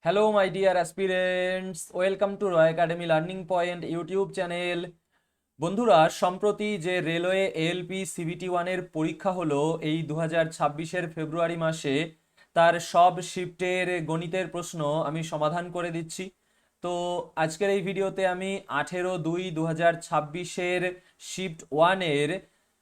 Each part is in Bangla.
Hello my dear aspirants, welcome to Roy academy learning point YouTube channel. বন্ধুরা, সম্প্রতি যে রেলওয়ে এএলপি সিবিটি ওয়ানের পরীক্ষা হলো এই 2026-এর ফেব্রুয়ারি মাসে, তার সব শিফটের গণিতের প্রশ্ন আমি সমাধান করে দিচ্ছি। তো আজকের এই ভিডিওতে আমি 18/2/2026-এর শিফট ওয়ানের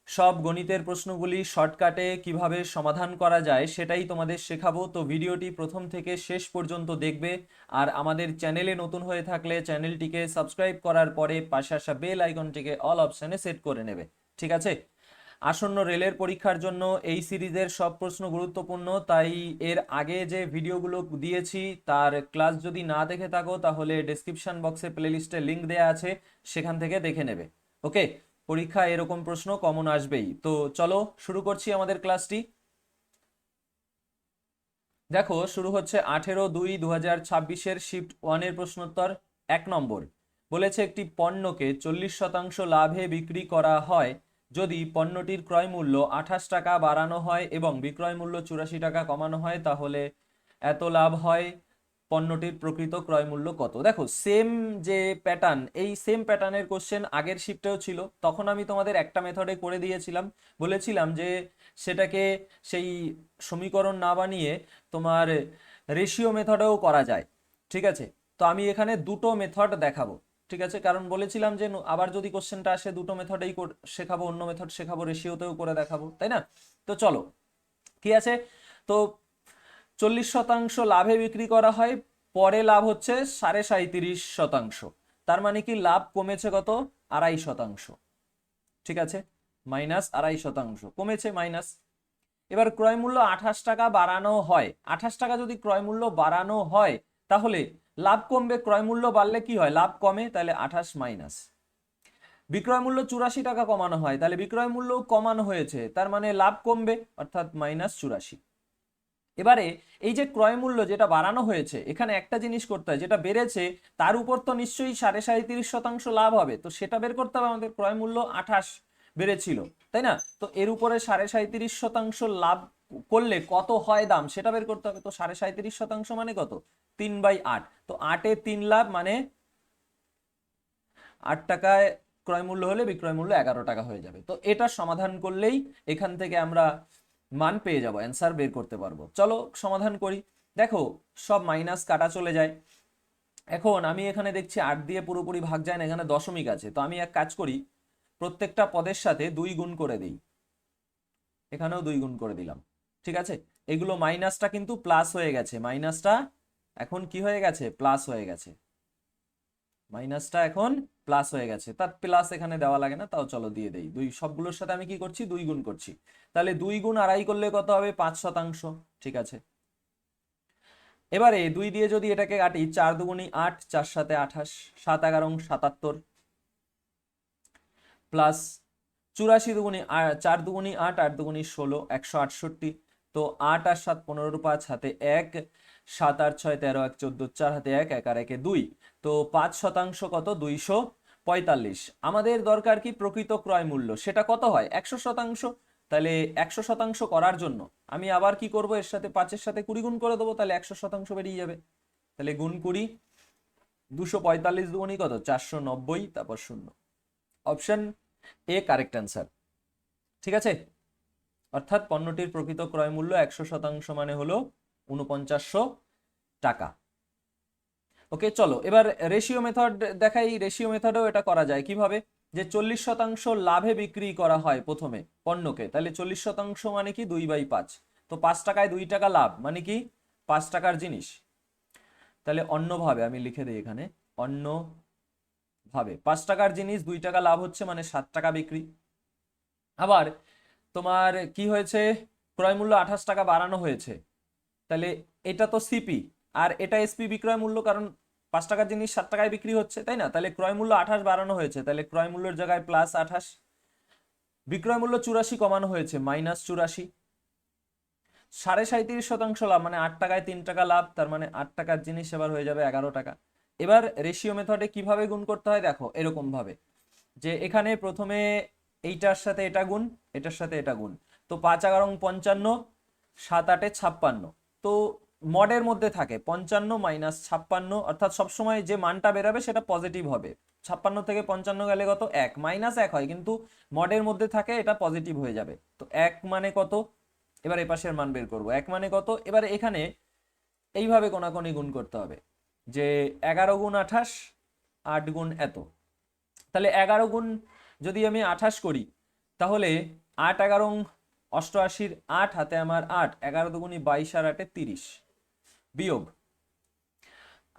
সব গণিতের প্রশ্নগুলি শর্টকাটে কিভাবে সমাধান করা যায় সেটাই তোমাদের শেখাবো। তো ভিডিওটি প্রথম থেকে শেষ পর্যন্ত দেখবে। আর আমাদের চ্যানেলে নতুন হয়ে থাকলে চ্যানেলটিকে সাবস্ক্রাইব করার পরে পাশে আসা বেল আইকনটিকে অল অপশানে সেট করে নেবে। ঠিক আছে? আসন্ন রেলের পরীক্ষার জন্য এই সিরিজের সব প্রশ্ন গুরুত্বপূর্ণ, তাই এর আগে যে ভিডিওগুলো দিয়েছি তার ক্লাস যদি না দেখে থাকো তাহলে ডেসক্রিপশন বক্সে প্লেলিস্টে লিংক দেওয়া আছে, সেখান থেকে দেখে নেবে। ওকে, পরীক্ষা এরকম প্রশ্ন কমন আসবেই। তো চলো শুরু করছি আমাদের ক্লাসটি। দেখো, শুরু হচ্ছে 18/2/2026-এর শিফট ওয়ানের প্রশ্নোত্তর। 1 নম্বর বলেছে, একটি পণ্যকে 40% লাভে বিক্রি করা হয় যদি পণ্যটির ক্রয় মূল্য 28 টাকা বাড়ানো হয় এবং বিক্রয় মূল্য 84 টাকা কমানো হয়, তাহলে এত লাভ হয়। পণ্যটির প্রকৃত ক্রয় মূল্য কত? দেখো, সেম যে প্যাটার্ন, এই সেম প্যাটার্নের কোশ্চেন আগের শিফটেও ছিল। তখন আমি তোমাদের একটা মেথডে করে দিয়েছিলাম, বলেছিলাম যে সেটাকে সেই সমীকরণ না বানিয়ে তোমার রেশিও মেথডেও করা যায়। ঠিক আছে? তো আমি এখানে দুটো মেথড দেখাবো। ঠিক আছে? কারণ বলেছিলাম যে আবার যদি কোশ্চেনটা আসে দুটো মেথডেই শেখাবো, অন্য মেথড শেখাবো, রেশিওতেও করে দেখাবো, তাই না? তো চলো, কি আছে? তো 40% লাভে বিক্রি করা হয়, পরে লাভ হচ্ছে 37.5%। তার মানে কি লাভ কমেছে কত? 2.5%। ঠিক আছে? -2.5% কমেছে, মাইনাস। এবার ক্রয় মূল্য 28 টাকা বাড়ানো হয়। 28 টাকা যদি ক্রয় মূল্য বাড়ানো হয় তাহলে লাভ কমবে। ক্রয় মূল্য বাড়লে কি হয়? লাভ কমে, তাহলে 28 মাইনাস। বিক্রয় মূল্য 84 টাকা কমানো হয়, তাহলে বিক্রয় মূল্য কমানো হয়েছে, তার মানে লাভ কমবে, অর্থাৎ -84। এবারে এই যে ক্রয় মূল্য যেটা বাড়ানো হয়েছে, এখানে একটা জিনিস করতে হয়, যেটা বেড়েছে তার উপর তো নিশ্চয়ই 37.5% লাভ হবে, তো সেটা বের করতে হবে আমাদের। ক্রয় মূল্য 28 বেড়েছিল, তাই না? তো এর উপরে 37.5% লাভ করলে কত হয় দাম, সেটা বের করতে হবে। তো 37.5% মানে কত? 3/8। তো 8-এ 3 লাভ, মানে 8 টাকায় ক্রয় মূল্য হলে বিক্রয় মূল্য 11 টাকা হয়ে যাবে। তো এটা সমাধান করলেই এখান থেকে আমরা মান পেয়ে যাব, অ্যান্সার বের করতে পারবো। চলো সমাধান করি। দেখো, সব মাইনাস কাটা চলে যায়। এখন আমি এখানে দেখছি 8 দিয়ে পুরোপুরি ভাগ যায় না, এখানে দশমিক আছে। তো আমি এক কাজ করি, প্রত্যেকটা পদের সাথে 2 গুণ করে দিই। এখানেও 2 গুণ করে দিলাম। ঠিক আছে? এগুলো মাইনাসটা কিন্তু প্লাস হয়ে গেছে, মাইনাসটা এখন কি হয়ে গেছে? প্লাস হয়ে গেছে। মাইনাসটা এখন প্লাস হয়ে গেছে, তার প্লাস এখানে দেওয়া লাগে না, তাও চলো দিয়ে দেই। দুই সবগুলোর সাথে আমি কি করছি? 2 গুণ করছি। তাহলে 2 গুণ 2.5 করলে কত হবে? 5%। ঠিক আছে? এবারে 2 দিয়ে যদি এটাকে কাটি, 4 দুগুণি 8, 4 সাথে 28, 7 11 77, প্লাস 84 দুগুণি 4 দুগুণি 8, 8 দুগুণি 16, 168। তো 8 আর 7 15, 5 হাতে 1, 7 আর 6 13, 1 14, 4 হাতে 1, 1 আর 1 2। তো 5% কত? 245। আমাদের দরকার কি? প্রকৃত ক্রয় মূল্য। সেটা কত হয়? 100%। তাহলে 100% করার জন্য আমি আবার কি করব? এর সাথে 5-এর সাথে 20 গুণ করে দেবো, তাহলে 100% বেরিয়ে যাবে। তাহলে গুণ 20, 245 দুগুণি কত? 490, তারপর 0। Option A correct answer. ঠিক আছে? অর্থাৎ পণ্যটির প্রকৃত ক্রয় মূল্য 100% মানে হলো 4900 টাকা। ওকে, চলো এবার রেশিও মেথড দেখাই। রেশিও মেথডেও এটা করা যায়। কিভাবে? যে 40% লাভে বিক্রি করা হয় প্রথমে পণ্যকে, তাহলে 40% মানে কি? 2/5। তো 5 টাকায় 2 টাকা লাভ, মানে কি? 5 টাকার জিনিস। তাহলে অন্যভাবে আমি লিখে দিই এখানে, অন্য ভাবে 5 টাকার জিনিস 2 টাকা লাভ হচ্ছে, মানে 7 টাকা বিক্রি। আবার তোমার কি হয়েছে? ক্রয় মূল্য 28 টাকা বাড়ানো হয়েছে, তাহলে এটা তো সিপি আর এটা এসপি বিক্রয় মূল্য, কারণ 5 টাকার জিনিস 7 টাকায় বিক্রি হচ্ছে, তাই না? তাহলে ক্রয় মূল্য 28 বাড়ানো হয়েছে, তাহলে ক্রয় মূল্যের জায়গায় +28। বিক্রয় মূল্য 84 কমানো হয়েছে, -84। 37.5% লাভ, মানে 8 টাকায় 3 টাকা লাভ, তার মানে 8 টাকার জিনিস এবার হয়ে যাবে 11 টাকা। এবার রেশিও মেথডে কিভাবে গুণ করতে হয় দেখো, এরকম ভাবে যে এখানে প্রথমে এইটার সাথে এটা গুণ, এটার সাথে এটা গুণ। তো 5 11 55, 7 8 56। তো মডের মধ্যে থাকে 55 মাইনাস 56, অর্থাৎ সবসময় যে মানটা বেরাবে সেটা পজিটিভ হবে। 56 থেকে 55 গেলে কত, 1 মাইনাস 1 হয়, কিন্তু মডের মধ্যে থাকে, এটা পজিটিভ হয়ে যাবে। তো 1 মানে কত, এবার এই পাশের মান বের করব, 1 মানে কত। এবার এখানে এইভাবে কোনাকুনি গুণ করতে হবে যে 11 গুণ 28, 8 গুণ এত। তাহলে 11 গুণ যদি আমি 28 করি, তাহলে 8 11 88, 8 হাতে আমার 8, 11 দুগুণি 22 আর 8 30, বিয়োগ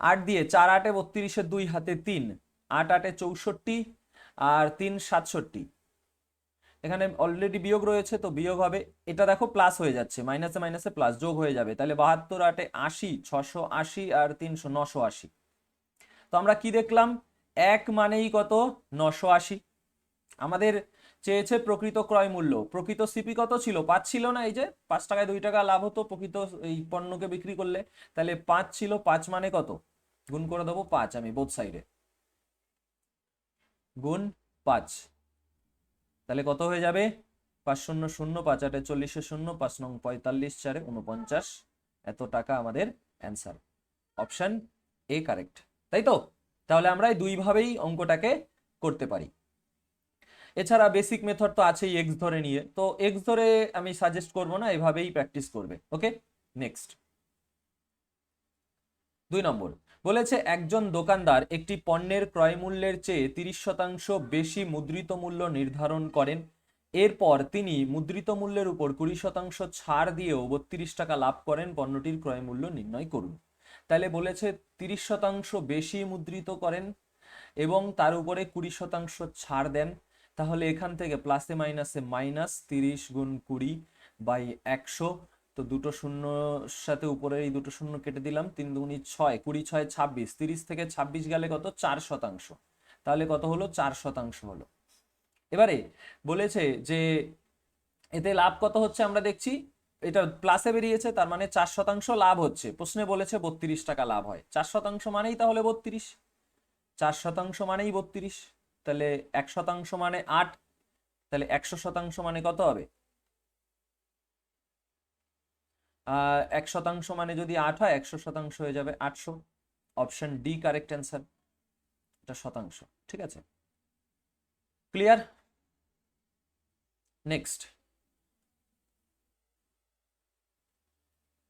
8 দিয়ে 4 8 32, 2 হাতে 3, 8 8 64 আর 3 67। এখানে অলরেডি বিয়োগ রয়েছে তো বিয়োগ হবে, এটা দেখো প্লাস হয়ে যাচ্ছে, মাইনাসে মাইনাসে প্লাস, যোগ হয়ে যাবে। তাহলে 72 8 80, 680 আর 300 980। তো আমরা কি দেখলাম, 1 মানেই কত, 980। আমাদের চেয়েছে প্রকৃত ক্রয় মূল্য, প্রকৃত সিপি কত ছিল, 5 ছিল না, এই যে 5 টাকায় 2 টাকা লাভ হতো প্রকৃত এই পণ্যকে বিক্রি করলে, তাহলে 5 ছিল, 5 মানে কত, গুণ করে দেবো 5 আমি বোথ সাইডে, গুণ 5, তাহলে কত হয়ে যাবে, 5 0 0, 5 8 40, 0, 5 9 45, 4 49, এত টাকা আমাদের অ্যান্সার। অপশন এ কারেক্ট, তাই তো? তাহলে আমরা এই দুইভাবেই অঙ্কটাকে করতে পারি। এছাড়া বেসিক মেথড তো আছেই, এক্স ধরে নিয়ে, তো এক্স ধরে আমি সাজেস্ট করব না, এভাবেই প্র্যাকটিস করবে। ওকে, নেক্সট 2 নম্বর বলেছে একজন দোকানদার একটি পণ্যের ক্রয় মূল্যের চেয়ে 30% বেশি মুদ্রিত মূল্য নির্ধারণ করেন। এরপর তিনি মুদ্রিত মূল্যের উপর 20% ছাড় দিয়েও 32 টাকা লাভ করেন। পণ্যটির ক্রয় মূল্য নির্ণয় করুন। তাহলে বলেছে 30% বেশি মুদ্রিত করেন এবং তার উপরে 20% ছাড় দেন। তাহলে এখান থেকে প্লাসে মাইনাসে মাইনাস 30 গুণ 20 বাই 100, তো দুটো শূন্য সাথে উপরে এই দুটো শূন্য কেটে দিলাম, 3 দুগুণি 6, 20 6 26, 30 থেকে 26 গেলে কত, 4%। তাহলে কত হলো, 4% হলো। এবারে বলেছে যে এতে লাভ কত হচ্ছে, আমরা দেখছি এটা প্লাসে বেরিয়েছে, তার মানে 4% লাভ হচ্ছে। প্রশ্নে বলেছে 32 টাকা লাভ হয়, 4% মানেই তাহলে 32, 4% মানেই 32, তাহলে 1% মানে 8, তাহলে 100% মানে কত হবে, 1% মানে যদি 8 হয়, 100% হয়ে যাবে 800। অপশন ডি কারেক্ট অ্যান্সার, এটা শতাংশ। ঠিক আছে, ক্লিয়ার? নেক্সট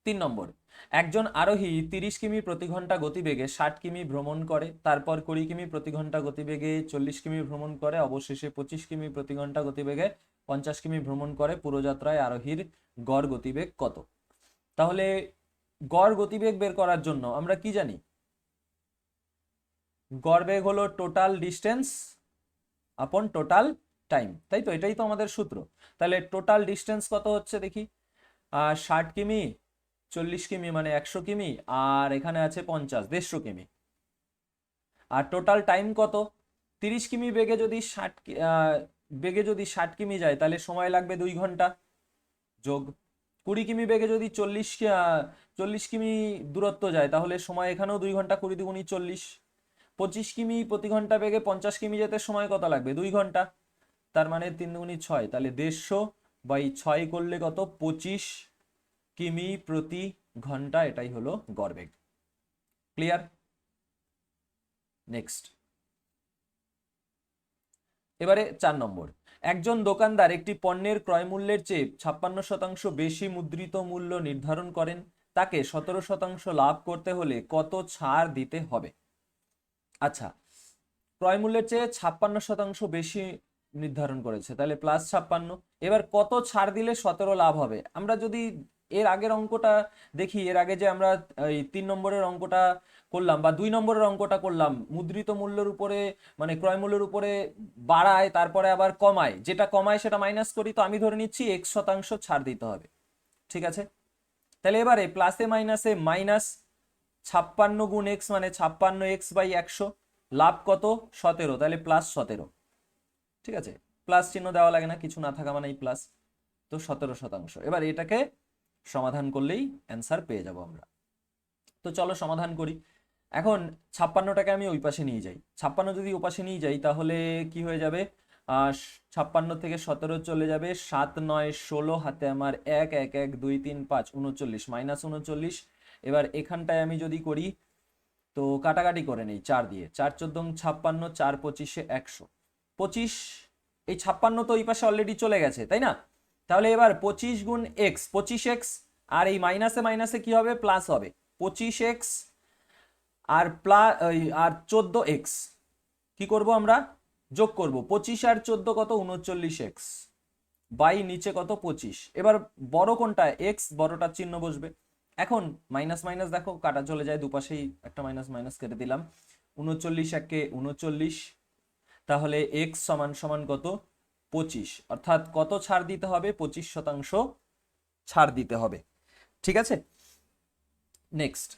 3 নম্বর একজন আরোহী 30 কিমি প্রতি ঘন্টা গতিবেগে 60 কিমি ভ্রমণ করে, তারপর 20 কিমি প্রতি ঘন্টা গতিবেগে 40 কিমি ভ্রমণ করে, অবশেষে 25 কিমি প্রতি ঘন্টা গতিবেগে 50 কিমি ভ্রমণ করে। পুরো যাত্রায় আরোহীর গড় গতিবেগ কত? তাহলে গড় গতিবেগ বের করার জন্য আমরা কি জানি, গড় বেগ হলো টোটাল ডিস্টেন্স আপন টোটাল টাইম, তাই তো? এটাই তো আমাদের সূত্র। তাহলে টোটাল ডিস্টেন্স কত হচ্ছে দেখি, 60 কিমি, 40 কিমি মানে 100 কিমি, আর এখানে আছে 50, 150 কিমি। আর টোটাল টাইম কত, 30 কিমি বেগে যদি 60 কিমি যায় তাহলে সময় লাগবে 2 ঘন্টা, যোগ 20 কিমি বেগে যদি 40 কিমি দূরত্ব যায় তাহলে সময় এখানেও 2 ঘন্টা, 20 দুগুণি 40। 25 কিমি প্রতি ঘন্টা বেগে 50 কিমি যেতে সময় কত লাগবে, 2 ঘন্টা, তার মানে 3 দুগুণি 6, তাহলে 150 বাই 6 করলে কত, 25 কিমি প্রতি ঘন্টা, এটাই হলো গড় বেগ। ক্লিয়ার? নেক্সট এবারে 4 নম্বর একজন দোকানদার একটি পণ্যের ক্রয় মূল্যের চেয়ে 56% বেশি মুদ্রিত মূল্য নির্ধারণ করেন। তাকে 17% লাভ করতে হলে কত ছাড় দিতে হবে? আচ্ছা, ক্রয় মূল্যের চেয়ে 56% বেশি নির্ধারণ করেছে, তাহলে +56। এবার কত ছাড় দিলে 17 লাভ হবে? আমরা যদি এর আগের অঙ্কটা দেখি, এর আগে যে আমরা এই 3 নম্বরের অঙ্কটা করলাম বা 2 নম্বরের অঙ্কটা করলাম, মুদ্রিত মূল্যের উপরে মানে ক্রয় মূল্যের উপরে বাড়ায় তারপরে আবার কমায়, যেটা কমায় সেটা মাইনাস করি, তো আমি ধরে নিচ্ছি x% ছাড় দিতে হবে। ঠিক আছে, তাহলে এবারে প্লাসে মাইনাসে মাইনাস 56 গুণ x মানে 56x বাই 100, লাভ কত, 17, তাহলে +17। ঠিক আছে, প্লাস চিহ্ন দেওয়া লাগে না, কিছু না থাকা মানেই প্লাস, তো 17%। এবার এটাকে সমাধান করলেই অ্যান্সার পেয়ে যাব আমরা। তো চলো সমাধান করি। এখন 56টাকে আমি ওই পাশে নিয়ে যাই, 56 যদি ওই পাশে নিয়ে যাই তাহলে কি হয়ে যাবে, 56 থেকে 17 চলে যাবে, 7 9 16, হাতে আমার 1 1 1 2 3 5 39, -39। এবার এখানটায় আমি যদি করি তো কাটাকাটি করে নেই 4 দিয়ে, 4 14 56, 4 25 100, 25, এই 56 তো এই পাশে অলরেডি চলে গেছে তাই না? তাহলে এবার 25 গুণ এক্স, 25x, আর এই মাইনাসে মাইনাসে কি হবে, প্লাস হবে, 25x আর আর 14x কি করব আমরা, যোগ করব, 25 আর 14 কত, 39x, বাই নিচে কত 25। এবার বড় কোনটা, x, বড়টার চিহ্ন বসবে। এখন মাইনাস মাইনাস দেখো কাটা চলে যায়, দুপাশেই একটা মাইনাস মাইনাস কেটে দিলাম, 39 একে 39, তাহলে x সমান সমান কত, 25, অর্থাৎ কত ছাড় দিতে হবে, 25% ছাড় দিতে হবে। ঠিক আছে, নেক্সট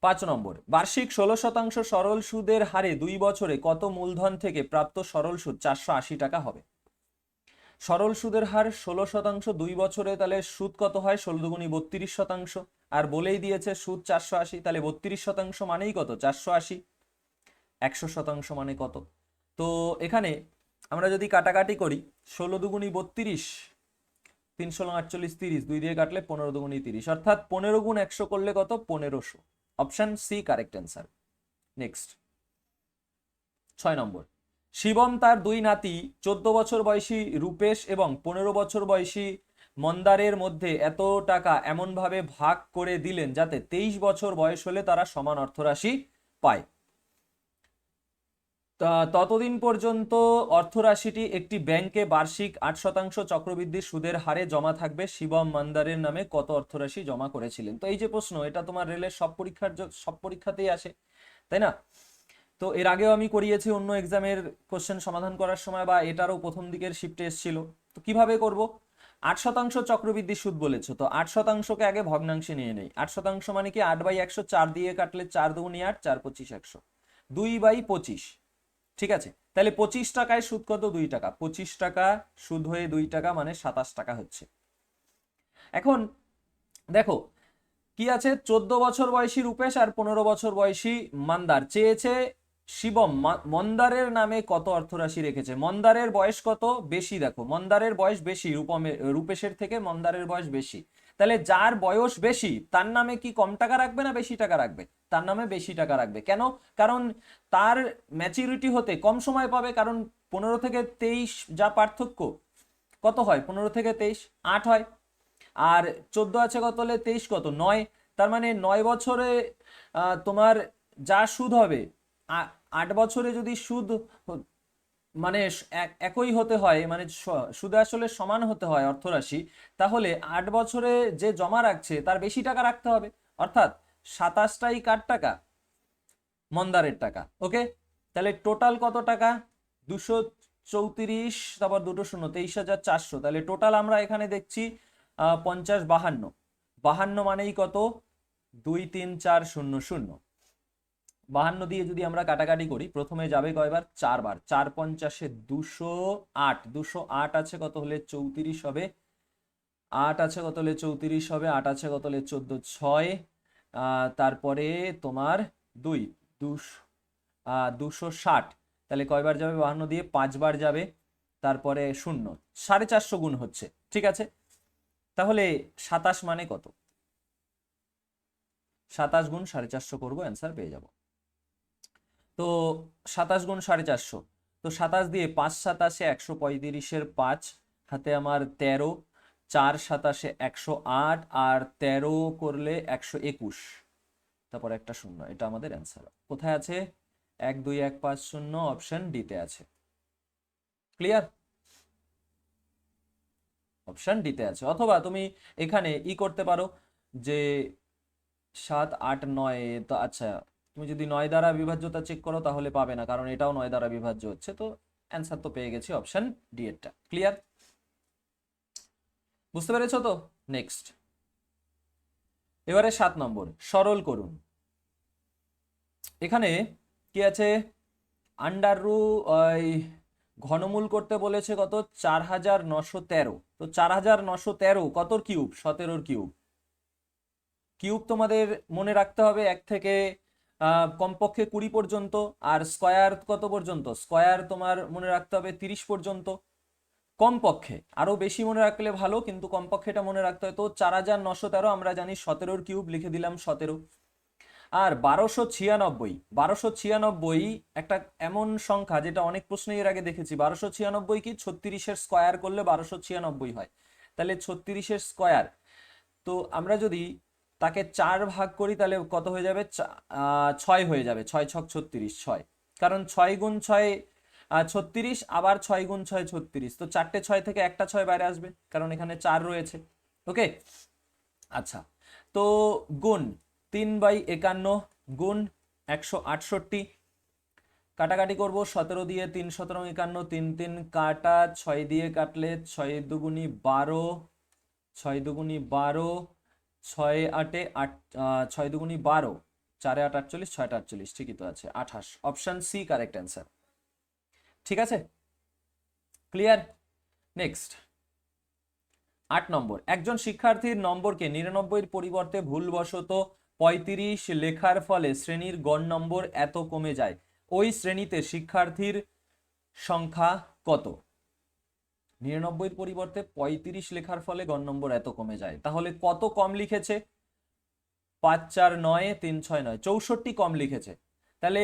5 নম্বর, বার্ষিক 16% সরল সুদের হারে 2 বছরে কত মূলধন থেকে প্রাপ্ত সরল সুদ 480 টাকা হবে? সরল সুদের হার 16%, 2 বছরে, তাহলে সুদ কত হয়, 16 দুগুণী 32%, আর বলেই দিয়েছে সুদ 480, তাহলে 32% মানেই কত, 480, 100% মানে কত? তো এখানে আমরা যদি কাটাকাটি করি, 16 দুগুণী 32, 3 16 48, 30, 2 দিয়ে কাটলে 15 দুগুণী 30, অর্থাৎ 15 গুণ 100 করলে কত, 1500। Option C correct answer. Next 6 নম্বর, শিবম তার 2 নাতি 14 বছর বয়সী রূপেশ এবং 15 বছর বয়সী মন্দারের মধ্যে এত টাকা এমনভাবে ভাগ করে দিলেন যাতে 23 বছর বয়স হলে তারা সমান অর্থরাশি পায়। ততদিন পর্যন্ত অর্থরাশিটি একটি ব্যাংকে বার্ষিক 8% চক্রবৃদ্ধি সুদের হারে জমা থাকবে। শিবম মন্দারের নামে কত অর্থরাশি জমা করেছিলেন? তো এই যে প্রশ্ন, এটা তোমার রেলের সব পরীক্ষাতেই আসে তাই না? তো এর আগেও আমি করিয়েছি অন্য এক্সামের কোশ্চেন সমাধান করার সময়, বা এটারও প্রথম দিকের শিফটে এসেছিল। তো কিভাবে করব, 8% চক্রবৃদ্ধি সুদ বলেছো, তো 8%কে আগে ভগ্নাংশে নিয়ে নেই। 8% মানে কি, 8/100, 4 দিয়ে কাটলে 4 দুগুণী 8, 4 25 100, 2/25। ঠিক আছে, তাহলে 25 টাকায় সুদ কত, 2 টাকা, 25 টাকা সুদ হয়ে 2 টাকা মানে 27 টাকা হচ্ছে। এখন দেখো কি আছে, 14 বছর বয়সী রূপেশ আর 15 বছর বয়সী মন্দার চেয়েছে শিবম মন্দারের নামে কত অর্থরাশি রেখেছে। মন্দারের বয়স কত, বেশি, দেখো মন্দারের বয়স বেশি, রূপেশের থেকে মন্দারের বয়স বেশি, তাহলে যার বয়স বেশি তার নামে কি কম টাকা রাখবে না বেশি টাকা রাখবে? তার নামে বেশি টাকা রাখবে। কেন? কারণ তার ম্যাচুরিটি হতে কম সময় পাবে, কারণ 15 থেকে 23 যা পার্থক্য, কত হয় 15 থেকে 23, 8 হয়, আর 14 আছে কত হলে 23 কত 9, তার মানে 9 বছরে তোমার যা সুদ হবে, 8 বছরে যদি সুদ মানে একই হতে হয়, মানে সুদে আসলে সমান হতে হয় অর্থরাশি, তাহলে 8 বছরে যে জমা রাখছে তার বেশি টাকা রাখতে হবে, অর্থাৎ 27টাই কার টাকা, মন্দারের টাকা। ওকে, তাহলে টোটাল কত টাকা, 234, তারপর 2 শূন্য, 23,400, তাহলে টোটাল আমরা এখানে দেখছি 50 52, 52 মানেই কত, 2 3 4 0 0, 52 দিয়ে যদি আমরা কাটাকাটি করি, প্রথমে যাবে কয়বার, 4 বার, 4 50 208, 208 আছে কত হলে 34 হবে, 8 আছে কত হলে 34 হবে, 8 আছে কত হলে 14 6, তারপরে তোমার 2 260, তাহলে কয়বার যাবে, 52 দিয়ে 5 বার যাবে, তারপরে 0, 450 গুণ হচ্ছে। ঠিক আছে, তাহলে 27 মানে কত, 27 গুণ 450 করবো, অ্যান্সার পেয়ে যাব। তো 27 গুণ 450, তো 27 দিয়ে 5 27 135-এর 5, হাতে আমার 13, 4 27 108, আর 13 করলে 121, তারপর একটা শূন্য, এটা আমাদের অ্যান্সার কোথায় আছে, 1 2 1 5 0, অপশন ডিতে আছে। ক্লিয়ার, অপশন ডিতে আছে। অথবা তুমি এখানে করতে পারো যে 7 8 9, তো আচ্ছা তুমি যদি 9 দ্বারা বিভাজ্যতা চেক করো তাহলে পাবে না, কারণ এটাও 9 দ্বারা বিভাজ্য হচ্ছে, তো অ্যান্সার তো পেয়ে গেছি অপশন ডি এরটা। ক্লিয়ার, বুঝতে পেরেছো তো? নেক্সট, এবারে 7 নম্বর, সরল করুন। এখানে কি আছে, আন্ডার ঘনমূল করতে বলেছে কত, 4913, তো 4913 কতর কিউব, 17-র কিউব। কিউব তোমাদের মনে রাখতে হবে 1 থেকে কমপক্ষে 20 পর্যন্ত, আর স্কয়ার কত পর্যন্ত, স্কয়ার তোমার মনে রাখতে হবে 30 পর্যন্ত। কমপক্ষে, আরো বেশি মনে রাখলে ভালো, কিন্তু কমপক্ষে এটা মনে রাখতে হয়। তো 4913, আমরা জানি 17 কিউব, লিখে দিলাম 17। আর 1296 একটা এমন সংখ্যা যেটা অনেক প্রশ্নে এর আগে দেখেছি। 1296 কি 36-এর স্কোয়ার করলে 1296 হয়, তাহলে 36-এর স্কোয়ার। তো আমরা যদি তাকে 4 ভাগ করি তাহলে কত হয়ে যাবে? 6 হয়ে যাবে। 6 ছক 36, 6। কারণ 6 গুণ 6 36, আবার 6 গুণ 6 36। তো 4টে 6 থেকে একটা 6 বাইরে আসবে, কারণ এখানে 4 রয়েছে। ওকে, আচ্ছা। তো গুণ 3/51 গুণ 168, কাটাকাটি করব 17 দিয়ে, 3 17 51, 3 3 কাটা, 6 দিয়ে কাটলে 6 দুগুণি 12, 6 দুগুণি 12, 6 8 8, 6 দুগুণি 12, 4 8 48, 6 48, ঠিকই তো আছে 28। Option C correct answer. ঠিক আছে, ক্লিয়ার? নেক্সট 8 নম্বর, একজন শিক্ষার্থীর নম্বরকে 99-এর পরিবর্তে ভুলবশত 35 লেখার ফলে শ্রেণীর গড় নম্বর এত কমে যায়, ওই শ্রেণীতে শিক্ষার্থীর সংখ্যা কত? 99-এর পরিবর্তে 35 লেখার ফলে গড় নম্বর এত কমে যায়, তাহলে কত কম লিখেছে? 5 4 9 3 6 9, 64 কম লিখেছে। তাহলে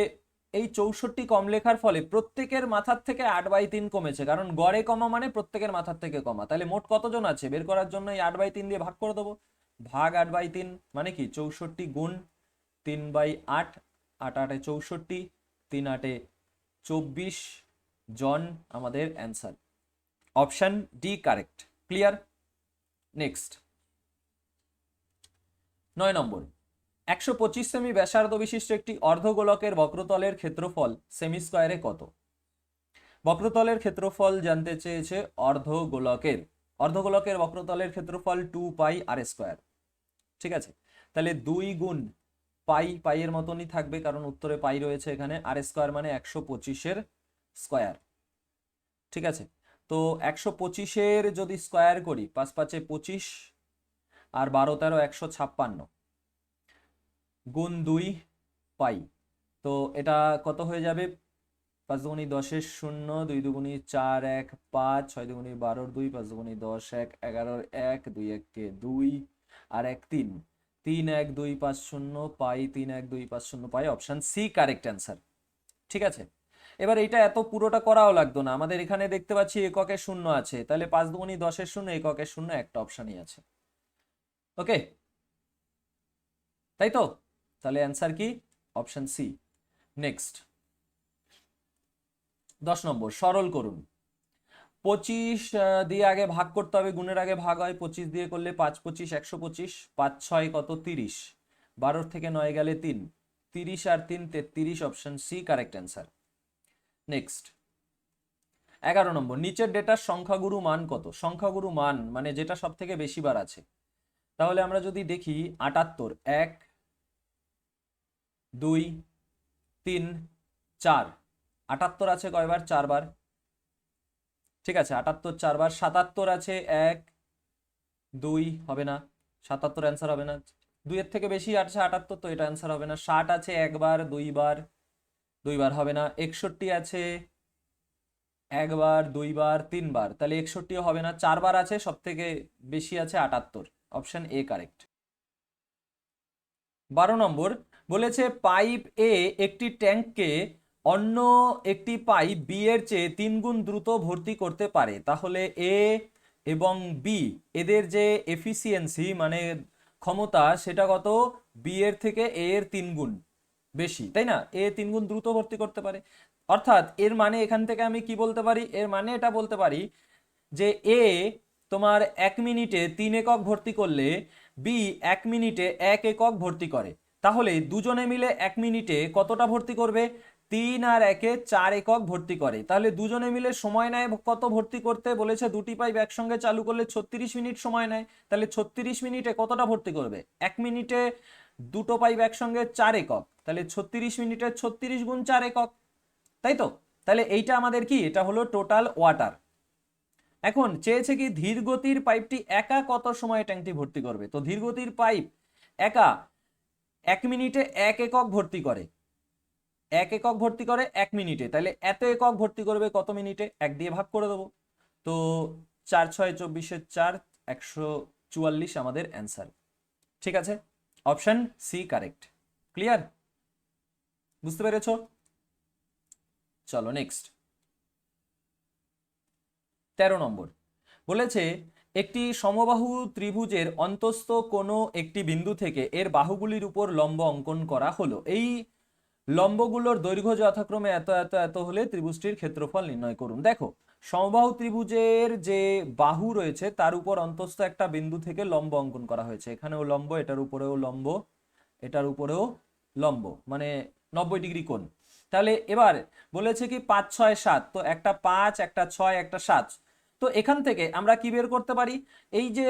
এই 64 কম লেখার ফলে প্রত্যেকের মাথার থেকে 8/3 কমেছে, কারণ গড়ে কমা মানে প্রত্যেকের মাথার থেকে কমা। তাহলে মোট কতজন আছে বের করার জন্য এই 8/3 দিয়ে ভাগ করে দেবো। ভাগ 8/3 মানে কি 64 গুণ 3/8, 8 8 64, 3 8 24 জন আমাদের answer. Option D correct. Clear? Next 9 নম্বর, 125 সেমি ব্যাসার্ধ বিশিষ্ট একটি অর্ধগোলকের বক্রতলের ক্ষেত্রফল সেমি স্কয়ারে কত? বক্রতলের ক্ষেত্রফল জানতে চেয়েছে অর্ধগোলকের বক্রতলের ক্ষেত্রফল 2πr²। ঠিক আছে, তাহলে 2 গুণ পাই এর মতনই থাকবে, কারণ উত্তরে পাই রয়েছে এখানে। r² মানে 125-এর স্কয়ার। ঠিক আছে, তো 125-এর যদি স্কয়ার করি, 5 5 25, আর 12 13 156 গুণ 2 পাই। তো এটা কত হয়ে যাবে? 5 দুগুণি 10-এর 0, 2 দুগুণি 4 1 5, 6 দুগুণি 12-র 2, 5 দুগুণি 10 1 11-র 1, 2 1 কে 2, আর 1 3, 3 1 2 5 0 পাই, 3 1 2 5 0 পাই। Option C correct answer. ঠিক আছে, এবার এটা এত পুরোটা করাও লাগতো না, আমাদের এখানে দেখতে পাচ্ছি এককের 0 আছে, তাহলে 5 দুগুণি 10-এর 0, এককের 0, একটা অপশনই আছে। ওকে, তাই তো? তাহলে অ্যান্সার কি? Option C. নেক্সট 10 নম্বর, সরল করুন। 25 দিয়ে আগে ভাগ করতে হবে, গুণের আগে ভাগ হয়। 25 দিয়ে করলে 5 25 125, 5 6 কত 30, 12 থেকে 9 গেলে 3, 30 আর 3 33, option C correct answer. Next 11 নম্বর, নিচের ডেটার সংখ্যাগুরু মান কত? সংখ্যাগুরু মান মানে যেটা সব থেকে বেশি বার আছে। তাহলে আমরা যদি দেখি 78, 1 2 3 4, 78 আছে কয়বার? 4 বার। ঠিক আছে, 78 4 বার। 77 আছে 1 2, হবে না, 77 অ্যান্সার হবে না। 2 এর থেকে বেশি আছে 78, তো এটা অ্যান্সার হবে না। 60 আছে 1 বার 2 বার, 2 বার হবে না। 61 আছে 1 বার 2 বার 3 বার, তাহলে 61 হবে না। 4 বার আছে, সব থেকে বেশি আছে 78, অপশন এ কারেক্ট। 12 নম্বর বলেছে পাইপ এ একটি ট্যাঙ্ককে অন্য একটি পাইপ বি এর চেয়ে 3 গুণ দ্রুত ভর্তি করতে পারে, তাহলে এ এবং বি এদের যে এফিসিয়েন্সি মানে ক্ষমতা, সেটা কত? বি এর থেকে এ এর 3 গুণ বেশি, তাই না? এ 3 গুণ দ্রুত ভর্তি করতে পারে, অর্থাৎ এর মানে এখান থেকে আমি কি বলতে পারি? এর মানে এটা বলতে পারি যে এ তোমার 1 মিনিটে 3 একক ভর্তি করলে বি 1 মিনিটে 1 একক ভর্তি করে, তাহলে দুজনে মিলে 1 মিনিটে কতটা ভর্তি করবে? 3 আর 1 4 একক ভর্তি করে। তাহলে দুজনে মিলে সময় নেয় কত ভর্তি করতে? বলেছে দুটি পাইপ একসঙ্গে চালু করলে 36 মিনিট সময় নেয়, তাহলে 36 মিনিটে কতটা ভর্তি করবে? 1 মিনিটে দুটো পাইপ একসঙ্গে 4 একক, তাহলে 36 মিনিটে 36 গুণ 4 একক, তাই তো? তাহলে এইটা আমাদের কি? এটা হলো টোটাল ওয়াটার। এখন চেয়েছে কি ধীর গতির পাইপটি একা কত সময় ট্যাঙ্কটি ভর্তি করবে। তো ধীর গতির পাইপ একা 1 মিনিটে 1 একক ভর্তি করে, 1 একক ভর্তি করে 1 মিনিটে, তাহলে এত একক ভর্তি করবে কত মিনিটে? 1 দিয়ে ভাগ করে দেবো। তো 4×6 = 24 144 আমাদের অ্যান্সার। ঠিক আছে, অপশন সি কারেক্ট। ক্লিয়ার, বুঝতে পেরেছো? চলো নেক্সট 13 নম্বর বলেছে একটি সমবাহু ত্রিভুজের অন্তস্থ কোনো একটি বিন্দু থেকে এর বাহুগুলির উপর লম্ব অঙ্কন করা হলো। এই লম্বগুলোর দৈর্ঘ্য যথাক্রমে এত এত এত হলে ত্রিভুজটির ক্ষেত্রফল নির্ণয় করুন। দেখো, সমবাহু ত্রিভুজের যে বাহু রয়েছে তার উপর অন্তস্থ একটা বিন্দু থেকে লম্ব অঙ্কন করা হয়েছে। এখানেও লম্ব, এটার উপরেও লম্ব, এটার উপরেও লম্ব, মানে 90 ডিগ্রি কোণ। তাহলে এবার বলেছে কি 5 6 7, তো একটা 5 একটা 6 একটা 7। তো এখান থেকে আমরা কি বের করতে পারি? এই যে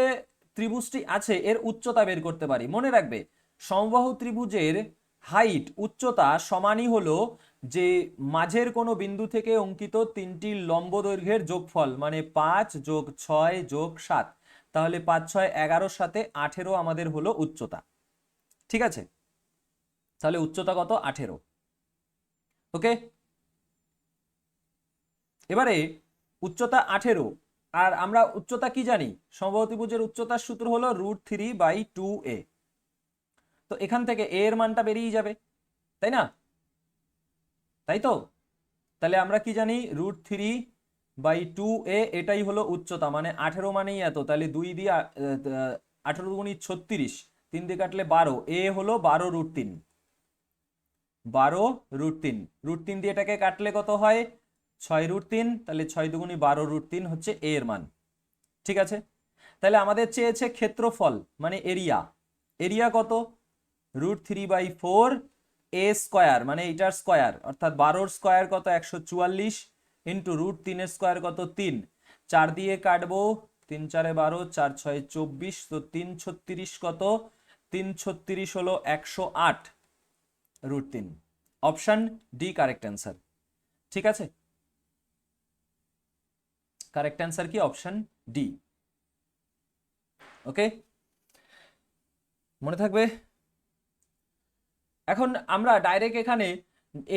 ত্রিভুজটি আছে এর উচ্চতা বের করতে পারি। মনে রাখবে সমবাহু ত্রিভুজের হাইট, উচ্চতা সমানই হলো যে মাঝের কোনো বিন্দু থেকে অঙ্কিত তিনটি লম্ব দৈর্ঘ্যের যোগফল, মানে 5 যোগ 6 যোগ 7। তাহলে 5 6 11 সাথে 18 আমাদের হলো উচ্চতা। ঠিক আছে, তাহলে উচ্চতা কত? 18। ওকে, এবারে উচ্চতা 18, আর আমরা উচ্চতা কি জানি? সমবাহু ত্রিভুজের উচ্চতার সূত্র হলো √3/2a। তো এখান থেকে a এর মানটা বেরিয়ে যাবে, তাই না? তাই তো, তাহলে আমরা কি জানি? √3/2a, এটাই হলো উচ্চতা, মানে 18 মানেই এত। তাহলে 2 দিয়ে 18 × 36, 3 দিয়ে কাটলে 12, a হলো 12√3। 12√3, √3 দিয়ে এটাকে কাটলে কত হয়? 6√3। তাহলে 6 দুগুণি 12√3 হচ্ছে a এর মান। ঠিক আছে, তাহলে আমাদের চেয়েছে ক্ষেত্রফল, মানে এরিয়া। এরিয়া কত? √3/4 a স্কয়ার, মানে এটার স্কয়ার, অর্থাৎ 12 স্কয়ার কত? 144, ইন্টু √3 এর স্কয়ার কত? 3। 4 দিয়ে কাটবো, 3 4 12, 4 6 24, তো 3×36 কত? 3×36 হলো 108 √3। Option D correct answer. ঠিক আছে, কারেক্ট অ্যান্সার কি? Option D. ওকে, মনে থাকবে। এখন আমরা ডাইরেক্ট এখানে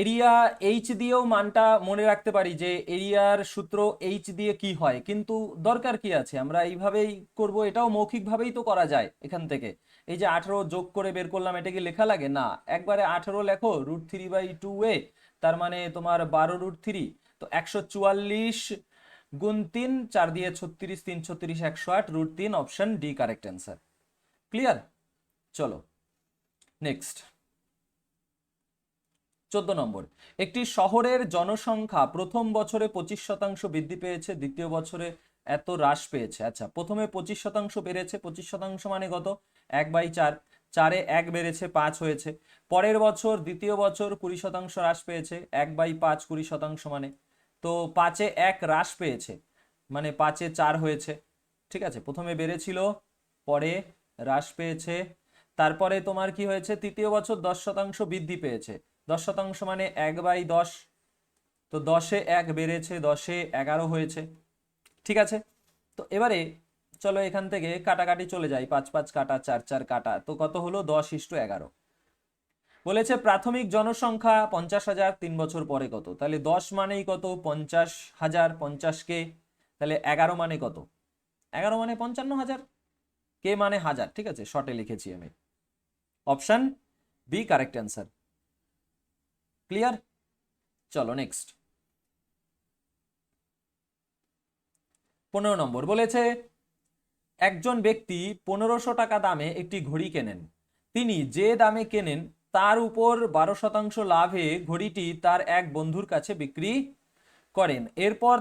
এরিয়া এইচ দিয়েও মানটা মনে রাখতে পারি, যে এরিয়ার সূত্র এইচ দিয়ে কি হয়, কিন্তু দরকার কি আছে? আমরা এইভাবেই করব, এটাও মৌখিকভাবেই তো করা যায়। এখান থেকে এই যে 18 যোগ করে বের করলাম, এটা কি লেখা লাগে? না, একবারে 18 লেখো √3/2a, তার মানে তোমার 12√3, তো 144 গুণ 3, 4 দিয়ে 36, 3 36 108 √3। Option D correct answer. Clear, চলো নেক্সট 14 নম্বর। একটি শহরের জনসংখ্যা প্রথম বছরে 25% বৃদ্ধি পেয়েছে, দ্বিতীয় বছরে এত হ্রাস পেয়েছে। আচ্ছা, প্রথমে 25% বেড়েছে, 25% মানে কত? 1/4, 4-এ 1 বেড়েছে, 5 হয়েছে। পরের বছর দ্বিতীয় বছর 20% হ্রাস পেয়েছে, 1/5 20% মানে, তো 5-এ 1 হ্রাস পেয়েছে, মানে 5-এ 4 হয়েছে। ঠিক আছে, প্রথমে বেড়েছিল, পরে হ্রাস পেয়েছে, তারপরে তোমার কি হয়েছে? তৃতীয় বছর 10% বৃদ্ধি পেয়েছে, 10% মানে 1/10, তো 10-এ 1 বেড়েছে, 10-এ 11 হয়েছে। ঠিক আছে, তো এবারে চলো এখান থেকে কাটাকাটি চলে যাই, 5 5 কাটা, 4 4 কাটা, তো কত হলো? 10:11। বলেছে প্রাথমিক জনসংখ্যা 50,000, 3 বছর পরে কত? তাহলে 10 মানেই কত? 50,000, 50K। তাহলে 11 মানে কত? 11 মানে 55,000, কে মানে 1000। ঠিক আছে, শর্টে লিখেছি আমি। Option B correct answer. Clear, চলো নেক্সট 15 নম্বর। বলেছে একজন ব্যক্তি 1500 টাকা দামে একটি ঘড়ি কেনেন। তিনি যে দামে কেনেন তার উপর 12% লাভে ঘড়িটি তার এক বন্ধুর কাছে বিক্রি করেন। এরপর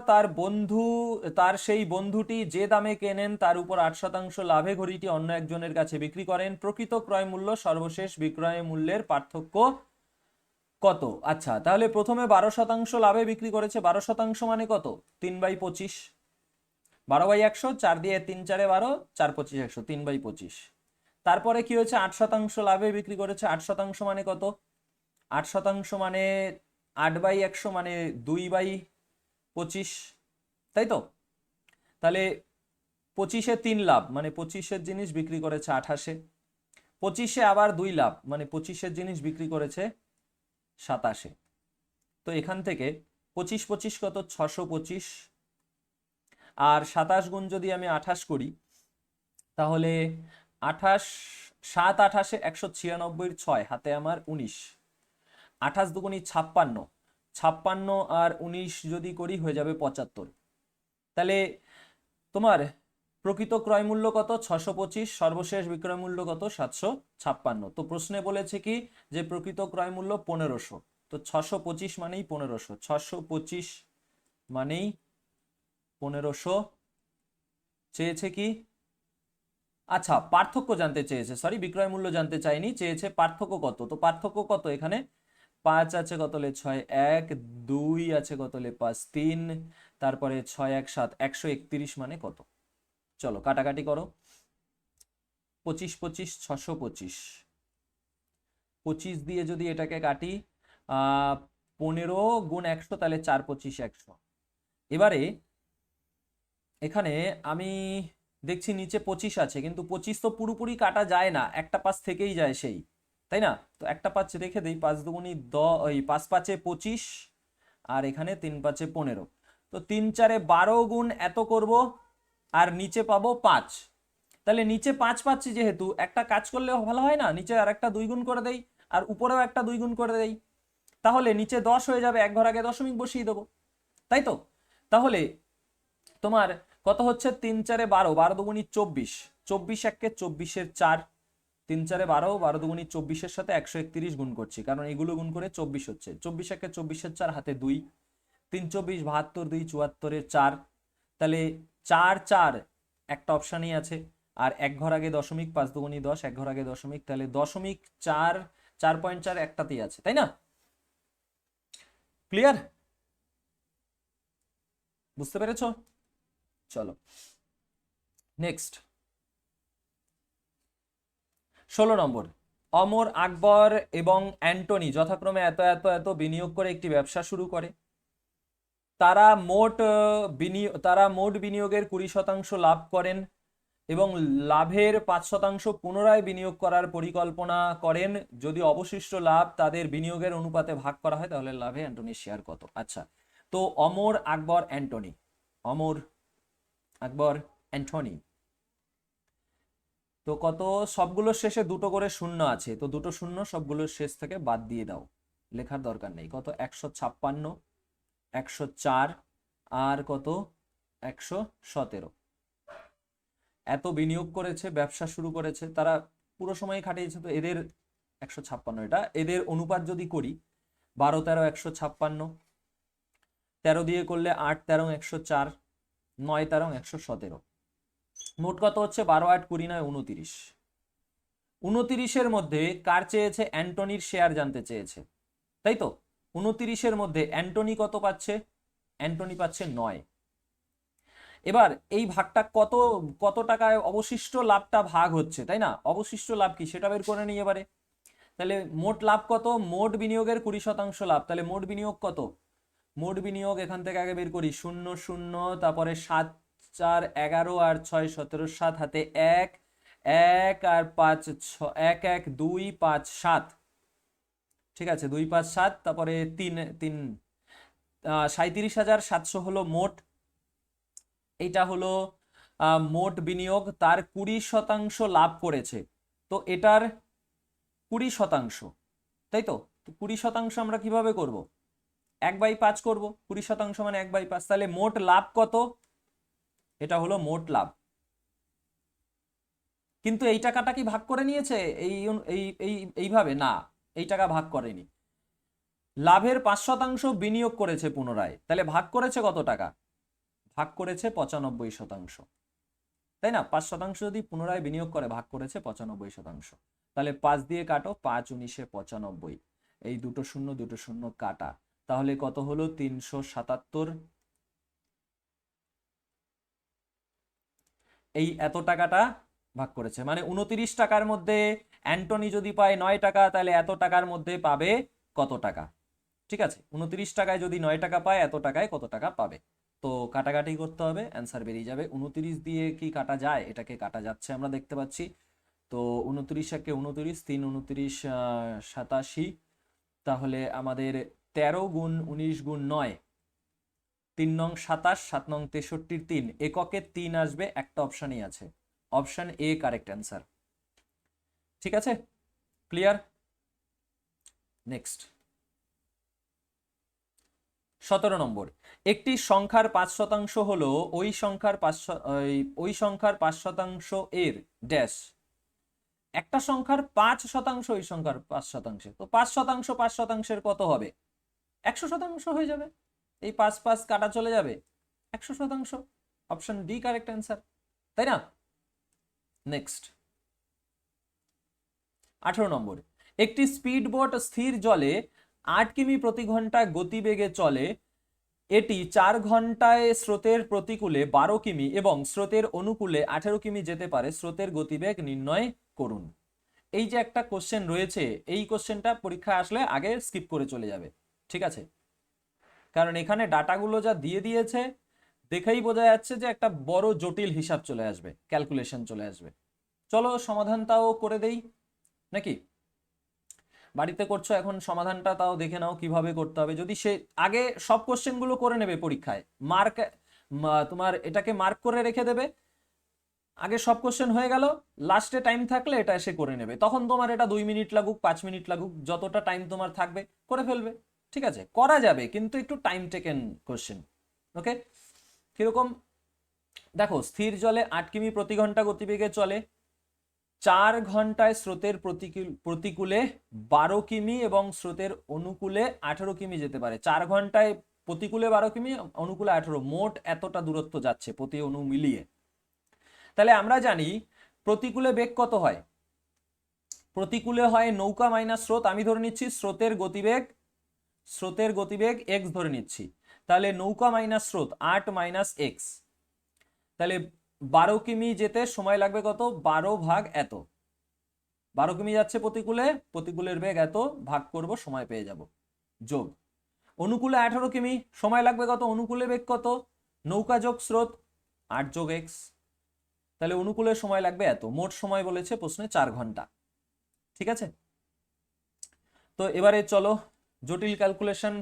তার সেই বন্ধুটি যে দামে কেনেন তার উপর 8% লাভে ঘড়িটি অন্য একজনের কাছে বিক্রি করেন। প্রকৃত ক্রয় মূল্য সর্বশেষ বিক্রয় মূল্যের পার্থক্য কত? আচ্ছা, তাহলে প্রথমে 12% লাভে বিক্রি করেছে, 12% মানে কত? 3/25, 12/100, 4 দিয়ে 3 4-এ 12, 4 25 100, 3/25। তারপরে কি হয়েছে? 8% লাভে বিক্রি করেছে, 8% মানে কত? 8% মানে 8/100, মানে 2/25, তাই তো? তাহলে 25-এ 3 লাভ, মানে 25-এর জিনিস বিক্রি করেছে 28-এ। 25-এ আবার 2 লাভ, মানে 25-এর জিনিস বিক্রি করেছে 27-এ। তো এখান থেকে 25 25 কত? 625, আর 27 গুণ যদি আমি 28 করি, তাহলে 28 7 28 196 6 হাতে আমার 19, 28 দুগুণি 56, 56 আর 19 যদি করি হয়ে যাবে 75। তাহলে তোমার প্রকৃত ক্রয় মূল্য কত? 625। সর্বশেষ বিক্রয় মূল্য কত? 756। তো প্রশ্নে বলেছে কি যে প্রকৃত ক্রয় মূল্য 1500, তো 625 মানেই 1500, 625 মানেই 1500 চেয়েছে কি? আচ্ছা, পার্থক্য জানতে চেয়েছে, সরি বিক্রয় মূল্য জানতে চাইনি, চেয়েছে পার্থক্য কত। তো পার্থক্য কত? এখানে 5 আছে কতলে 6 1, 2 আছে কতলে 5 3, তারপরে 6 1 7, 131 মানে কত? চলো কাটাকাটি করো। 25 25 625, 25 দিয়ে যদি এটাকে কাটি 15 গুণ 100, তাহলে 4 25 100। এবারে এখানে আমি দেখছি নিচে 25 আছে, কিন্তু 25 তো পুরোপুরি কাটা যায় না, একটা পাশ থেকেই যায় সেই, তাই না? তো একটা পাঁচ রেখে দেই, 5 দুগুণি 10, ওই 5 5 25, আর এখানে 3 5 15, তো 3 4 12 গুণ এত করব, আর নিচে পাবো 5। তাহলে নিচে 5 পাচ্ছি যেহেতু, একটা কাজ করলে ভালো হয় না, নিচে আর একটা 2 গুণ করে দেই, আর উপরেও একটা 2 গুণ করে দেই, তাহলে নিচে 10 হয়ে যাবে, এক ঘর আগে দশমিক বসিয়ে দেবো, তাই তো? তাহলে তোমার কত হচ্ছে? 3 4 12, 12 দুগুণি 24, 24 একে 24 4, 3 4 12, 12 দুগুণি 24 সাথে 131 গুণ করছি, কারণ এগুলো গুণ করে 24 হচ্ছে। 24 একে 24 4, হাতে 2, 3 24 72, 2 74 4, তাহলে 4 4 একটা অপশানই আছে, আর এক ঘর আগে দশমিক, 5 দুগুণি 10, এক ঘর আগে দশমিক, তাহলে দশমিক 4 4.4 একটাতেই আছে, তাই না? ক্লিয়ার? বুঝতে পেরেছো? চলো নেক্সট 16 নম্বর। অমর, আকবর এবং অ্যান্টনি যথাক্রমে এত এত এত বিনিয়োগ করে একটি ব্যবসা শুরু করে। তারা মোট বিনিয়োগের 20% লাভ করেন এবং লাভের 5% পুনরায় বিনিয়োগ করার পরিকল্পনা করেন। যদি অবশিষ্ট লাভ তাদের বিনিয়োগের অনুপাতে ভাগ করা হয়, তাহলে লাভে অ্যান্টনির শেয়ার কত? আচ্ছা, তো অমর, আকবর, অ্যান্টনি, অমর, আকবর, অ্যান্টনি, তো কত? সবগুলোর শেষে দুটো করে শূন্য আছে, তো দুটো শূন্য সবগুলোর শেষ থেকে বাদ দিয়ে দাও, লেখার দরকার নেই। কত? 156, 104, আর কত? 117। এত বিনিয়োগ করেছে, ব্যবসা শুরু করেছে, তারা পুরো সময় খাটিয়েছে, তো এদের 156, এটা এদের অনুপাত যদি করি, 12 13 156, 13 দিয়ে করলে 8 13 104, 9 13 117, মোট কত হচ্ছে? 12 8 20 9 29। 29-এর মধ্যে কার চেয়েছে? অ্যান্টনির শেয়ার জানতে চেয়েছে, তাই তো? 29-এর মধ্যে অ্যান্টনি কত পাচ্ছে? অ্যান্টনি পাচ্ছে 9। এবার এই ভাগটা কত, কত টাকায় অবশিষ্ট লাভটা ভাগ হচ্ছে, তাই না? অবশিষ্ট লাভ কি সেটা বের করে নিই এবারে। তাহলে মোট লাভ কত? মোট বিনিয়োগের 20% লাভ, তাহলে মোট বিনিয়োগ কত? মোট বিনিয়োগ এখান থেকে আগে বের করি, 0 0, তারপরে 7 4 11, আর 6 17, 7 হাতে 1 1, আর 5 1 1 2 5 7, ঠিক আছে, 2 5 7, তারপরে 3 3, 37,700 হলো মোট। এইটা হলো মোট বিনিয়োগ, তার 20% লাভ করেছে, তো এটার 20%, তাই তো? 20% আমরা কিভাবে করব? 1/5 করব, 20% মানে 1/5, তাহলে মোট লাভ কত? এটা হলো মোট লাভ। কিন্তু এই টাকাটা কি ভাগ করে নিয়েছে এই এই এই এইভাবে? না, এই টাকা ভাগ করেনি। লাভের 5% বিনিয়োগ করেছে পুনরায়, তাহলে ভাগ করেছে কত টাকা? ভাগ করেছে 95%, তাই না? 5% যদি পুনরায় বিনিয়োগ করে, ভাগ করেছে 95%। তাহলে 5 দিয়ে কাটো, 5 19 95, এই দুটো শূন্য দুটো শূন্য কাটা, তাহলে কত হলো? 377। এই এত টাকাটা ভাগ করেছে, মানে 29 টাকার মধ্যে অ্যান্টনি যদি পায় 9 টাকা, তাহলে এত টাকার মধ্যে পাবে কত টাকা? ঠিক আছে, 29 টাকায় যদি 9 টাকা পায়, এত টাকায় কত টাকা পাবে? তো কাটাকাটি করতে হবে, অ্যান্সার বেরিয়ে যাবে। 29 দিয়ে কি কাটা যায়? এটাকে কাটা যাচ্ছে, আমরা দেখতে পাচ্ছি। তো 29 একে 29, 3 29 87, তাহলে আমাদের 13 গুণ 19 গুণ 9, 3 নং 27, 7 নং 63, 3 এককে 3 আসবে, একটা অপশনই আছে, অপশন এ কারেক্ট অ্যান্সার। ঠিক আছে, ক্লিয়ার? নেক্সট 17 নম্বর, একটি সংখ্যার 5% হলো ওই সংখ্যার 5% এর ড্যাশ। একটা সংখ্যার 5% ওই সংখ্যার 5%, তো 5% 5%-এর কত হবে? 100% হয়ে যাবে। এই 5 5 কাটা চলে যাবে, 100%। অপশন ডি কারেক্ট অ্যান্সার, তাই না? নেক্সট 18 নম্বর, একটি স্পিড বোট স্থির জলে 8 কিমি প্রতি ঘন্টায় গতিবেগে চলে। এটি 4 ঘন্টায় স্রোতের প্রতিকূলে 12 কিমি এবং স্রোতের অনুকূলে 18 কিমি যেতে পারে। স্রোতের গতিবেগ নির্ণয় করুন। এই যে একটা কোশ্চেন রয়েছে, এই কোশ্চেনটা পরীক্ষা আসলে আগে স্কিপ করে চলে যাবে, ঠিক আছে? কারণ এখানে ডাটাগুলো যা দিয়ে দিয়েছে দেখেই বোঝা যাচ্ছে যে একটা বড় জটিল হিসাব চলে আসবে, ক্যালকুলেশন চলে আসবে। চলো সমাধানটাও করে দেই নাকি? বাড়িতে করছো এখন, সমাধানটা তাও দেখে নাও কিভাবে করতে হবে। যদি সে আগে সব কোশ্চেনগুলো করে নেবে পরীক্ষায়, মার্ক তোমার এটাকে মার্ক করে রেখে দেবে, আগে সব কোশ্চেন হয়ে গেল, লাস্টে টাইম থাকলে এটা এসে করে নেবে। তখন তোমার এটা 2 মিনিট লাগুক, 5 মিনিট লাগুক, যতটা টাইম তোমার থাকবে করে ফেলবে। ঠিক আছে, করা যাবে, কিন্তু একটু টাইম টেকেন কোশ্চেন। ওকে, কিরকম দেখো, স্থির জলে 8 কিমি প্রতি ঘন্টা গতিবেগে চলে, 4 ঘন্টায় স্রোতের প্রতিকূলে 12 কিমি এবং স্রোতের অনুকূলে 18 কিমি যেতে পারে। 4 ঘন্টায় প্রতিকূলে 12 কিমি, অনুকূলে 18, মোট এতটা দূরত্ব যাচ্ছে প্রতি অনু মিলিয়ে। তাহলে আমরা জানি প্রতিকূলে বেগ কত হয়? প্রতিকূলে হয় নৌকা মাইনাস স্রোত। আমি ধরে নিচ্ছি স্রোতের গতিবেগ x ধরে নিচ্ছি। তাহলে নৌকা মাইনাস স্রোত 8 মাইনাস x, তাহলে 12 কিমি যেতে সময় লাগবে কত? 12 ভাগ এত। 12 কিমি যাচ্ছে প্রতিকূলে, প্রতিকূলের বেগ এত, ভাগ করব, সময় পেয়ে যাব, যোগ। অনুকূলে 18 কিমি, সময় লাগবে কত? অনুকূলে বেগ কত? নৌকা যোগ স্রোত 8 যোগ x, তাহলে অনুকূলের সময় লাগবে এত। মোট সময় বলেছে প্রশ্নে 4 ঘন্টা। ঠিক আছে, তো এবারে চলো জটিল ক্যালকুলেশন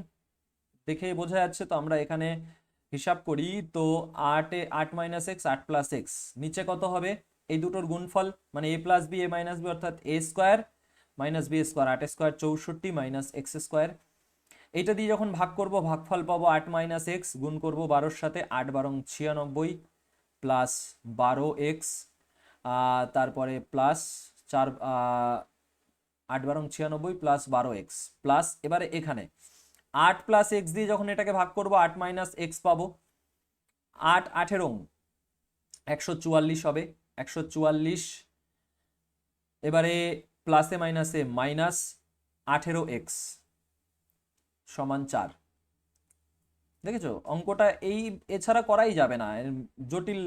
দেখে বোঝা যাচ্ছে, তো আমরা এখানে হিসাব করি। তো 8 মাইনাস এক্স, 8 প্লাস এক্স, নিচে কত হবে? এই দুটোর গুণফল, মানে a plus b, a minus b, অর্থাৎ a square minus b square, 8 square 64 minus x square. এইটা দিয়ে যখন ভাগ করব ভাগফল পাবো 8 মাইনাস এক্স, গুণ করবো 12-র সাথে, 8 বারং 96 প্লাস 12x, তারপরে প্লাস 4, 8 বারং 96 প্লাস 12x, প্লাস এবারে এখানে 8 প্লাস এক্স দিয়ে যখন এটাকে ভাগ করব 8 মাইনাস এক্স পাবো। 8 18 144 হবে, 144, এবারে প্লাসে মাইনাসে মাইনাস 18x সমান 4। দেখেছো অঙ্কটা এই, এছাড়া করাই যাবে না, জটিল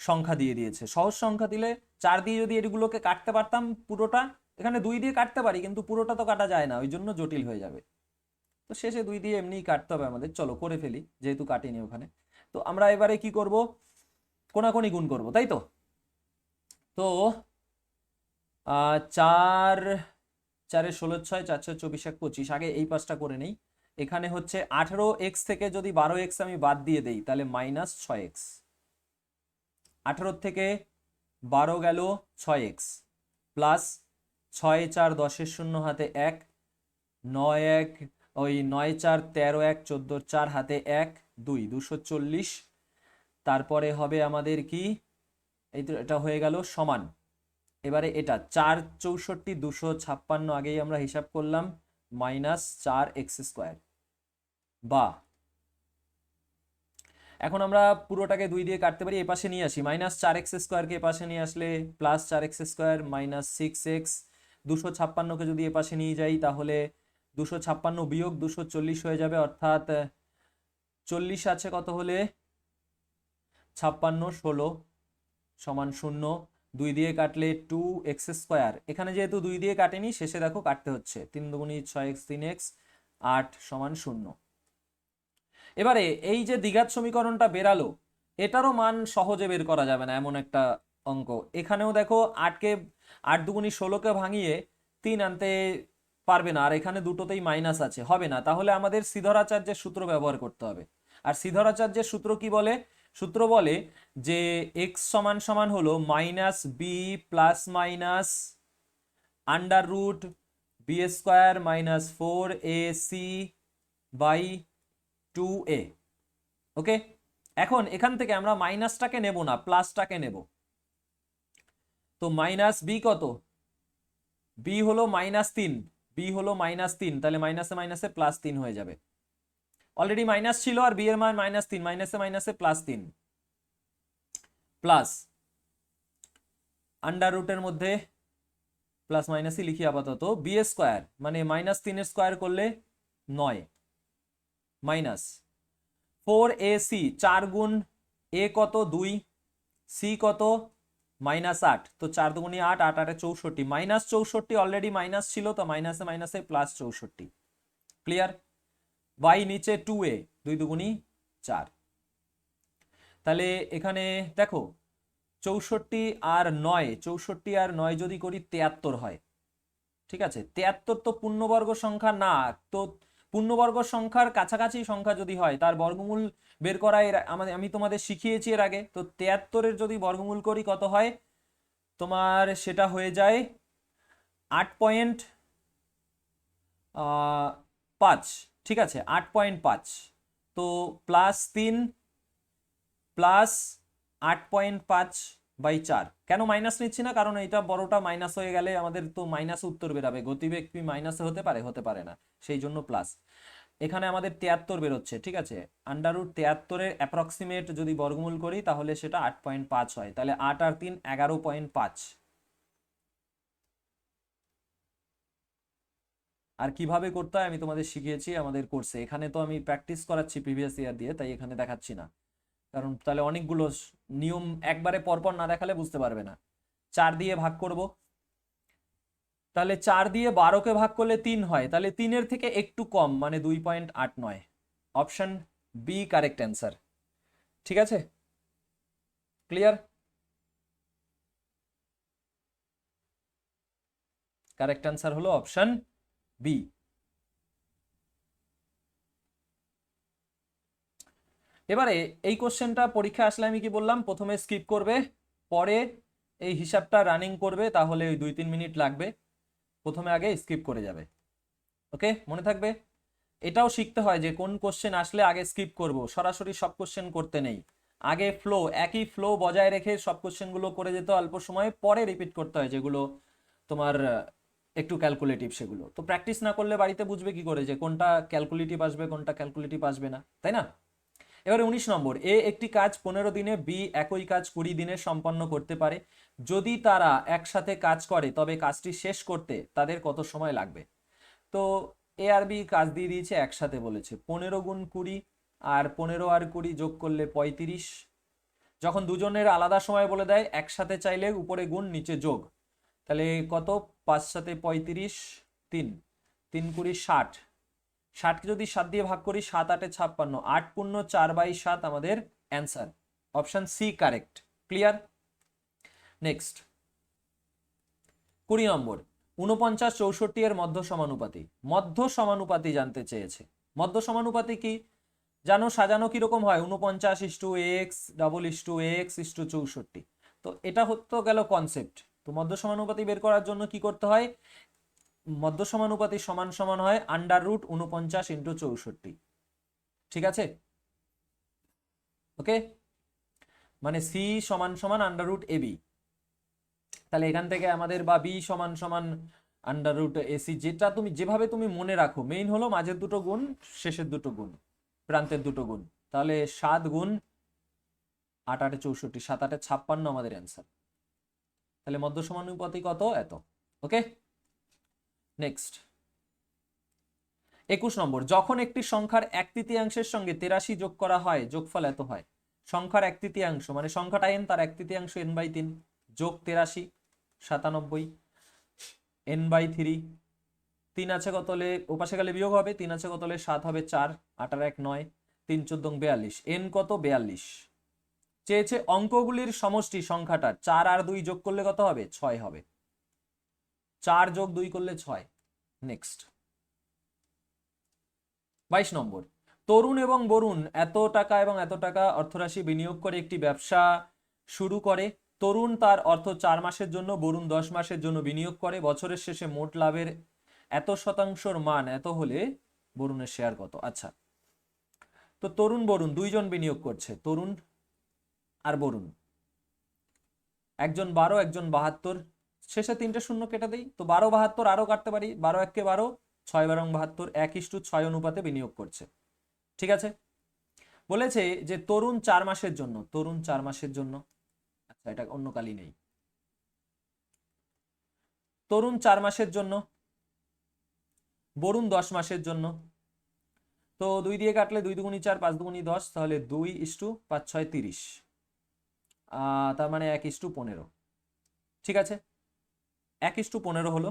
সংখ্যা দিয়ে দিয়েছে। সহজ সংখ্যা দিলে 4 দিয়ে যদি এগুলোকে কাটতে পারতাম পুরোটা, এখানে 2 দিয়ে কাটতে পারি কিন্তু পুরোটা তো কাটা যায় না, ওই জন্য জটিল হয়ে যাবে। তো শেষে 2 দিয়ে এমনিই কাটতে হবে আমাদের। চলো করে ফেলি, যেহেতু কাটিনি ওখানে। তো আমরা এবারে কি করব? কোনাকুনি গুণ করব, তাই তো? তো 4 4 16 6, 4 6 24 1 25, আগে এই পাঁচটা করে নেই। এখানে হচ্ছে 18x থেকে যদি 12x আমি বাদ দিয়ে দেই তাহলে মাইনাস 6x, 18 থেকে 12 গেল 6x, প্লাস 6 4 10 শূন্য হাতে 1, 9 1 ওই 9 4 13 1 14 4 হাতে 1 2, 240। তারপরে হবে আমাদের কি, এই তো এটা হয়ে গেল সমান। এবারে এটা 4 64 256, আগেই আমরা হিসাব করলাম, মাইনাস 4x স্কোয়ার। বা এখন আমরা পুরোটাকে 2 দিয়ে কাটতে পারি, এপাশে নিয়ে আসি, মাইনাস 4x স্কোয়ারকে এপাশে নিয়ে আসলে plus 4x square minus 6x, 256কে যদি এপাশে নিয়ে যাই তাহলে 256 বিয়োগ 240 হয়ে যাবে, অর্থাৎ 40 আছে কত হলে 56 16 সমান 0। 2 দিয়ে কাটলে 2x স্কোয়ার, এখানে যেহেতু 2 দিয়ে কাটেনি শেষে দেখো কাটতে হচ্ছে, 3 দুগুণী 6x 3x 8 সমান 0। এবারে এই যে দ্বিঘাত সমীকরণটা বেরালো, এটারও মান সহজে বের করা যাবে না, এমন একটা অঙ্ক। এখানেও দেখো 8 দুগুণী 16কে ভাঙিয়ে 3 আনতে পারবে না, আর এখানে দুটোতেই মাইনাস আছে, হবে না। তাহলে আমাদের শ্রীধরাচার্যের সূত্র ব্যবহার করতে হবে। আর শ্রীধরাচার্যের সূত্র কি বলে? সূত্র বলে যে এক্স সমান সমান হলো minus b plus minus under root b square minus 4ac by 2a। Okay, এখন এখান থেকে আমরা মাইনাসটাকে নেব না, প্লাসটাকে নেব। তো মাইনাস বি কত? বি হলো -3, বি হলো -3, তাহলে মাইনাসে মাইনাসে +3 হয়ে যাবে। অলরেডি মাইনাস ছিল আর বি এর মান -3, মাইনাসে মাইনাসে +3 প্লাস আন্ডার রুটের মধ্যে প্লাস মাইনাসই লিখি আপাতত, বি স্কোয়ার মানে -3 এর স্কোয়ার করলে 9 মাইনাস 4ac, 4 গুণ a কত 2, c কত -8, তো 4 দুগুণে 8, 8 8 64, -64 অলরেডি মাইনাস ছিল, তো মাইনাসে মাইনাসে +64। ক্লিয়ার? বাই নিচে 2a, 2 দুগুণি 4। তাহলে এখানে দেখো 64 আর 9, 64 আর 9 যদি করি 73 হয়। ঠিক আছে, 73 তো পূর্ণবর্গ সংখ্যা না, তো পূর্ণবর্গ সংখ্যার কাছাকাছি সংখ্যা যদি হয় তার বর্গমূল বের করা আমি তোমাদের শিখিয়েছি এর আগে। তো 73-এর যদি বর্গমূল করি কত হয় তোমার, সেটা হয়ে যায় 8.5। ঠিক আছে, 8.5, তো +3 প্লাস 8.5/4। কেন মাইনাস নিচ্ছি না? কারণ এটা বড়টা মাইনাস হয়ে গেলে আমাদের তো মাইনাস উত্তর বেরাবে, গতিবেগ কি মাইনাসে হতে পারে? হতে পারে না, সেই জন্য প্লাস। এখানে আমাদের 73 বেরোচ্ছে। ঠিক আছে, আন্ডাররুট 73-এর অ্যাপ্রক্সিমেট যদি বর্গমূল করি তাহলে সেটা 8.5 হয়। তাহলে 8 আর 3 11.5। আর কিভাবে করতে হয় আমি তোমাদের শিখিয়েছি আমাদের কোর্সে। এখানে তো আমি প্র্যাকটিস করাচ্ছি প্রিভিয়াস ইয়ার দিয়ে, তাই এখানে দেখাচ্ছি না, কারণ তাহলে অনেকগুলো নিয়ম একবারে পরপর না দেখালে বুঝতে পারবে না। 4 দিয়ে ভাগ করব, তাহলে 4 দিয়ে 12কে ভাগ করলে 3 হয়, তাহলে 3-এর থেকে একটু কম মানে 2.89। Option B correct answer. ঠিক আছে, ক্লিয়ার? কারেক্ট অ্যান্সার হলো অপশন বি। এবারে এই কোশ্চেনটা পরীক্ষা আসলে আমি কি বললাম, প্রথমে স্কিপ করবে, পরে এই হিসাবটা রানিং করবে, তাহলে ওই 2-3 মিনিট লাগবে। প্রথমে আগে স্কিপ করে যাবে। ওকে, মনে থাকবে। এটাও শিখতে হয় যে কোন কোশ্চেন আসলে আগে স্কিপ করব, সরাসরি সব কোশ্চেন করতে নেই। আগে ফ্লো, একই ফ্লো বজায় রেখে সব কোশ্চেনগুলো করে যেতে অল্প সময়ে, পরে রিপিট করতে হয় যেগুলো তোমার একটু ক্যালকুলেটিভ, সেগুলো তো প্র্যাকটিস না করলে বাড়িতে বুঝবে কি করে যে কোনটা ক্যালকুলেটিভ আসবে কোনটা ক্যালকুলেটিভ আসবে না, তাই না? এবারে 19 নম্বর, এ একটি কাজ 15 দিনে, বি একই কাজ 20 দিনে সম্পন্ন করতে পারে। যদি তারা একসাথে কাজ করে তবে কাজটি শেষ করতে তাদের কত সময় লাগবে? তো এ আর বি কাজ দিয়ে দিয়েছে, একসাথে বলেছে 15 গুণ 20, আর 15 আর 20 যোগ করলে 35। যখন দুজনের আলাদা সময় বলে দেয়, একসাথে চাইলে উপরে গুণ নিচে যোগ, তাহলে কত? 5 7 35, 3 3 20 60। 60কে যদি 7 দিয়ে ভাগ করি 7 8 56, 8 পূর্ণ 4/7 আমাদের answer. Option C correct. Clear? Next 20 নম্বর, 49 64 এর মধ্য সমানুপাতি। মধ্য সমানুপাতি জানতে চেয়েছে। মধ্য সমানুপাতি কি জানো? সাজানো কিরকম হয়? 49:x, x:64। তো এটা হতো গেল কনসেপ্ট। তো মধ্য সমানুপাতি বের করার জন্য কি করতে হয়? মধ্য সমানুপাতি সমান সমান হয় √49 × 64। ঠিক আছে, ওকে, মানে সি সমান সমান √ab। তাহলে এখান থেকে আমাদের বা বি সমান সমান √ac, যেটা তুমি যেভাবে তুমি মনে রাখো, মেইন হলো মাঝের দুটো গুণ, শেষের দুটো গুণ, প্রান্তের দুটো গুণ। তাহলে 7 গুণ 8 8 64, 7 8 56 আমাদের অ্যান্সার। তাহলে মধ্য সমানুপাতি কত? এত। ওকে, নেক্সট 21 নম্বর, যখন একটি সংখ্যার 1/3 সঙ্গে 83 যোগ করা হয় যোগফল এত হয়। সংখ্যার 1/3 মানে সংখ্যাটা n, তার 1/3 n/3 যোগ 83 97 n/3। 3 আছে কত হলে ওপাশে গেলে বিয়োগ হবে, 3 আছে কত হলে 7 হবে 4, 8 আর 1 9, 3 14 42, n কত? 42। চেয়েছে অঙ্কগুলির সমষ্টি সংখ্যাটার। 4 আর 2 যোগ করলে কত হবে? 6 হবে। 4 যোগ 2 করলে 6। নেক্সট 22 নম্বর, তরুণ এবং বরুণ এত টাকা এবং এত টাকা অর্থরাশি বিনিয়োগ করে একটি ব্যবসা শুরু করে। তরুণ তার অর্থ 4 মাসের জন্য, বরুণ 10 মাসের জন্য বিনিয়োগ করে। বছরের শেষে মোট লাভের এত শতাংশর মান এত হলে বরুণের শেয়ার কত? আচ্ছা, তো তরুণ বরুণ দুইজন বিনিয়োগ করছে, তরুণ আর বরুণ, একজন 12, একজন 72, শেষে 3টে শূন্য কেটে দেই, তো 12 72 আরো কাটতে পারি, 12 1 কে 12, 6 12 72, 1:6 অনুপাতে বিনিয়োগ করছে। ঠিক আছে, বলেছে যে তরুণ 4 মাসের জন্য, তরুণ 4 মাসের জন্য, আচ্ছা এটা অন্য কালি নেই, তরুণ 4 মাসের জন্য, বরুণ 10 মাসের জন্য। তো 2 দিয়ে কাটলে 2 দুগুণি 4, 5 দুগুণি 10, তাহলে 2:5 6 30, তার মানে 1:15। ঠিক আছে, 1:15 হলো।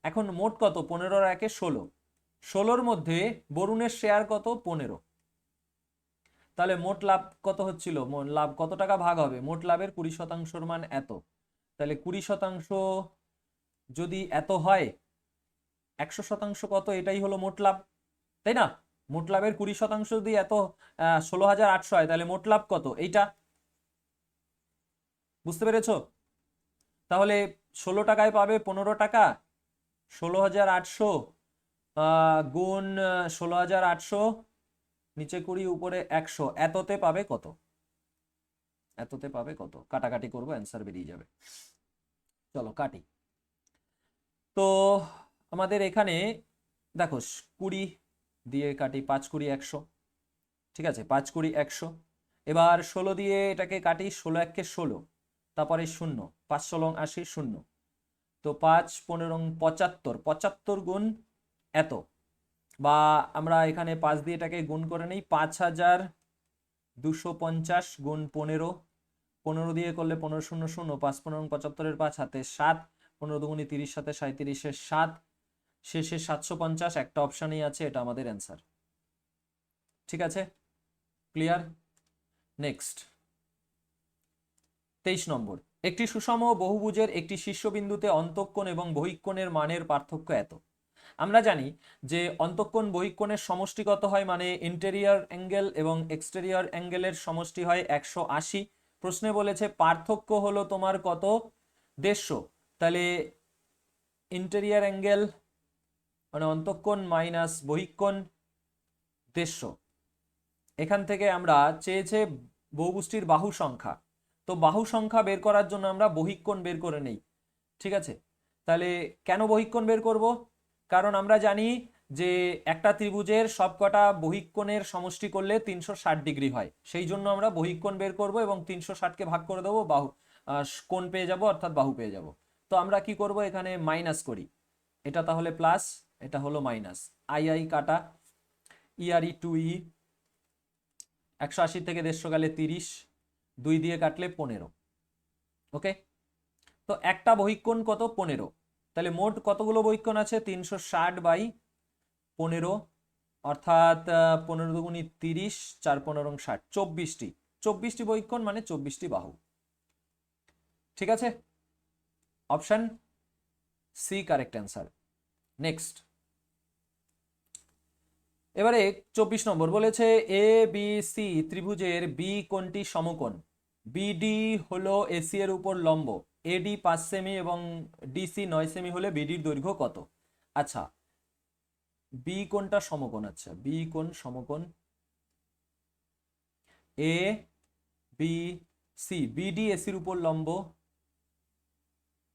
এখন মোট কত? 15 আর 1 16, 16-র মধ্যে বরুণের শেয়ার কত? 15। তাহলে মোট লাভ কত হচ্ছিল? লাভ কত টাকা ভাগ হবে? মোট লাভের 20% মান এত, তাহলে 20% যদি এত হয়, 100% কত? এটাই হলো মোট লাভ, তাই না? মোট লাভের 20% যদি এত 16,800 হয়, তাহলে মোট লাভ কত? এইটা, বুঝতে পেরেছো? তাহলে 16 টাকায় পাবে 15 টাকা, 16,800 গুণ 16,800, নিচে 20 উপরে 100, এততে পাবে কত? এততে পাবে কত? কাটাকাটি করবো, অ্যান্সার বেরিয়ে যাবে। চলো কাটি। তো আমাদের এখানে দেখো 20 দিয়ে কাটি, 5 20 100, ঠিক আছে, 5 20 100। এবার 16 দিয়ে এটাকে কাটি, 16 1 কে 16, তারপরে 0, 5 16 80 0, তো 5 15 75, 75 গুণ এত, বা আমরা এখানে 5 দিয়ে এটাকে গুণ করে নেই, 5250 গুণ 15, 15 দিয়ে করলে 15 0 0, 5 15 75-এর 5 হাতে 7, 15 দুগুণি 30, সাথে 37-এর 7, শেষে 750, একটা অপশানই আছে, এটা আমাদের অ্যান্সার। ঠিক আছে, ক্লিয়ার? নেক্সট 23 নম্বর, একটি সুষম বহুভুজের একটি শীর্ষবিন্দুতে অন্তঃকোণ এবং বহিঃকোণের মানের পার্থক্য এত। আমরা জানি যে অন্তঃকোণ বহিঃকোণের সমষ্টি কত হয়, মানে ইন্টেরিয়র অ্যাঙ্গেল এবং এক্সটেরিয়র অ্যাঙ্গেলের সমষ্টি হয় 180। প্রশ্নে বলেছে পার্থক্য হলো তোমার কত? 150। তাহলে ইন্টেরিয়র অ্যাঙ্গেল মানে অন্তঃকোণ মাইনাস বহিঃকোণ 150। এখান থেকে আমরা চেয়েছে বহুভুজটির বাহু সংখ্যা, তো বাহু সংখ্যা বের করার জন্য আমরা বহিঃকোণ বের করে নেই। ঠিক আছে, তাহলে কেন বহিঃকোণ বের করব? কারণ আমরা জানি যে একটা ত্রিভুজের সবকটা বহিঃকোণের সমষ্টি করলে 360 ডিগ্রি হয়, সেই জন্য আমরা বহিঃকোণ বের করব এবং 360-কে ভাগ করে দেবো, বাহু কোণ পেয়ে যাব, অর্থাৎ বাহু পেয়ে যাব। তো আমরা কি করব, এখানে মাইনাস করি, এটা তাহলে প্লাস, এটা হলো মাইনাস, আই আই কাটা, ই আর ই 2 ই, 180 থেকে 150 গেলে 30, 2 দিয়ে কাটলে 15। ওকে, তো একটা বহিঃকোণ কত? 15। তাহলে মোট কতগুলো বহিঃকোণ আছে? 360/15, অর্থাৎ 15 দুগুণি 30, 4 15 60, 24টি, 24টি বহিঃকোণ মানে 24টি বাহু। ঠিক আছে, option C correct answer. Next, এবারে 24 নম্বর বলেছে এ বি সি ত্রিভুজের বি কোণটি সমকোণ, বিডি হলো এসি এর উপর লম্ব, এডি 5 সেমি এবং ডিসি 9 সেমি হলে বিডির দৈর্ঘ্য কত? আচ্ছা, বি কোণটা সমকোণ, আচ্ছা বি কোণ সমকোণ, এ বি সি, বিডি এসির উপর লম্ব,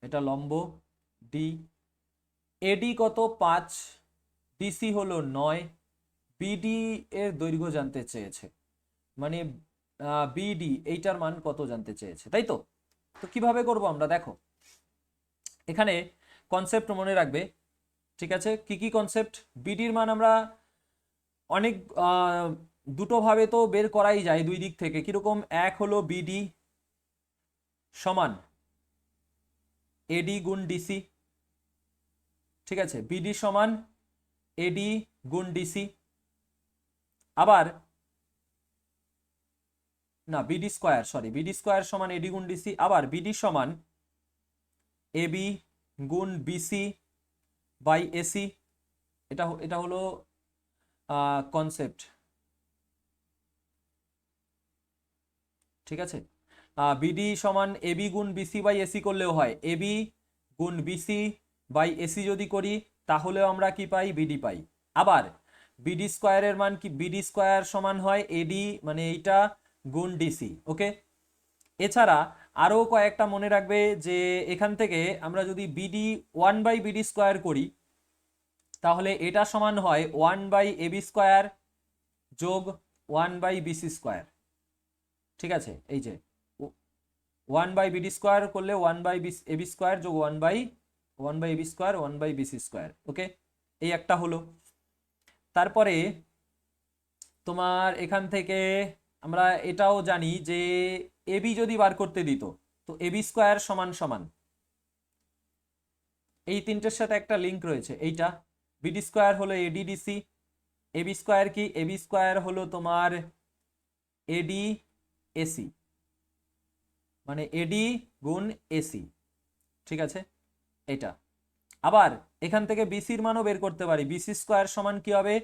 এটা লম্ব, ডি, এডি কত? 5, ডিসি হলো 9, বিডি এর দৈর্ঘ্য জানতে চেয়েছে, মানে বিডি এইটার মান কত জানতে চেয়েছে, তাই তো? তো কিভাবে করব আমরা, দেখো এখানে কনসেপ্ট মনে রাখবে। ঠিক আছে, কি কি কনসেপ্ট? বিডির মান আমরা অনেক দুটো ভাবে তো বের করাই যায়, দুই দিক থেকে। কিরকম? এক হলো বিডি সমান এডি গুণ ডিসি, ঠিক আছে, বিডি সমান এডি গুণ ডিসি, আবার না BD square, sorry, BD square সমান এডি গুণ ডিসি, আবার বিডি সমান এবি গুণ বিসি বাই এসি। এটা এটা হলো কনসেপ্ট, ঠিক আছে। বিডি সমান এবি গুণ বিসি বাই এসি করলেও হয়, এবি গুণ বিসি বাই এসি যদি করি তাহলেও আমরা কি পাই, বিডি পাই। আবার বিডি স্কোয়ারের মান কি, বিডি স্কোয়ার সমান হয় এডি মানে এইটা গুণ ডিসি। ওকে, এছাড়া আরও কয়েকটা মনে রাখবে যে এখান থেকে আমরা যদি বিডি 1/বিডি স্কোয়ার করি তাহলে এটা সমান হয় 1/এবি স্কোয়ার যোগ 1/বিসি স্কোয়ার। ঠিক আছে, এই যে 1/বিডি স্কোয়ার করলে 1/এবি স্কোয়ার যোগ 1/এবি স্কোয়ার 1/বিসি স্কোয়ার। ওকে, এই একটা হলো। তারপরে তোমার এখান থেকে আমরা এটাও জানি যে এবি যদি বার করতে দিত তো এবি স্কোয়ার সমান সমান এই তিনটের সাথে একটা লিঙ্ক রয়েছে, এইটা বিডি স্কোয়ার হলো এডি ডিসি, এবি স্কোয়ার কি, এবি স্কোয়ার হলো তোমার এডি এসি মানে এডি গুণ এসি। ঠিক আছে, এটা। আবার এখান থেকে বিসির মানও বের করতে পারি, বিসি স্কোয়ার সমান কি হবে,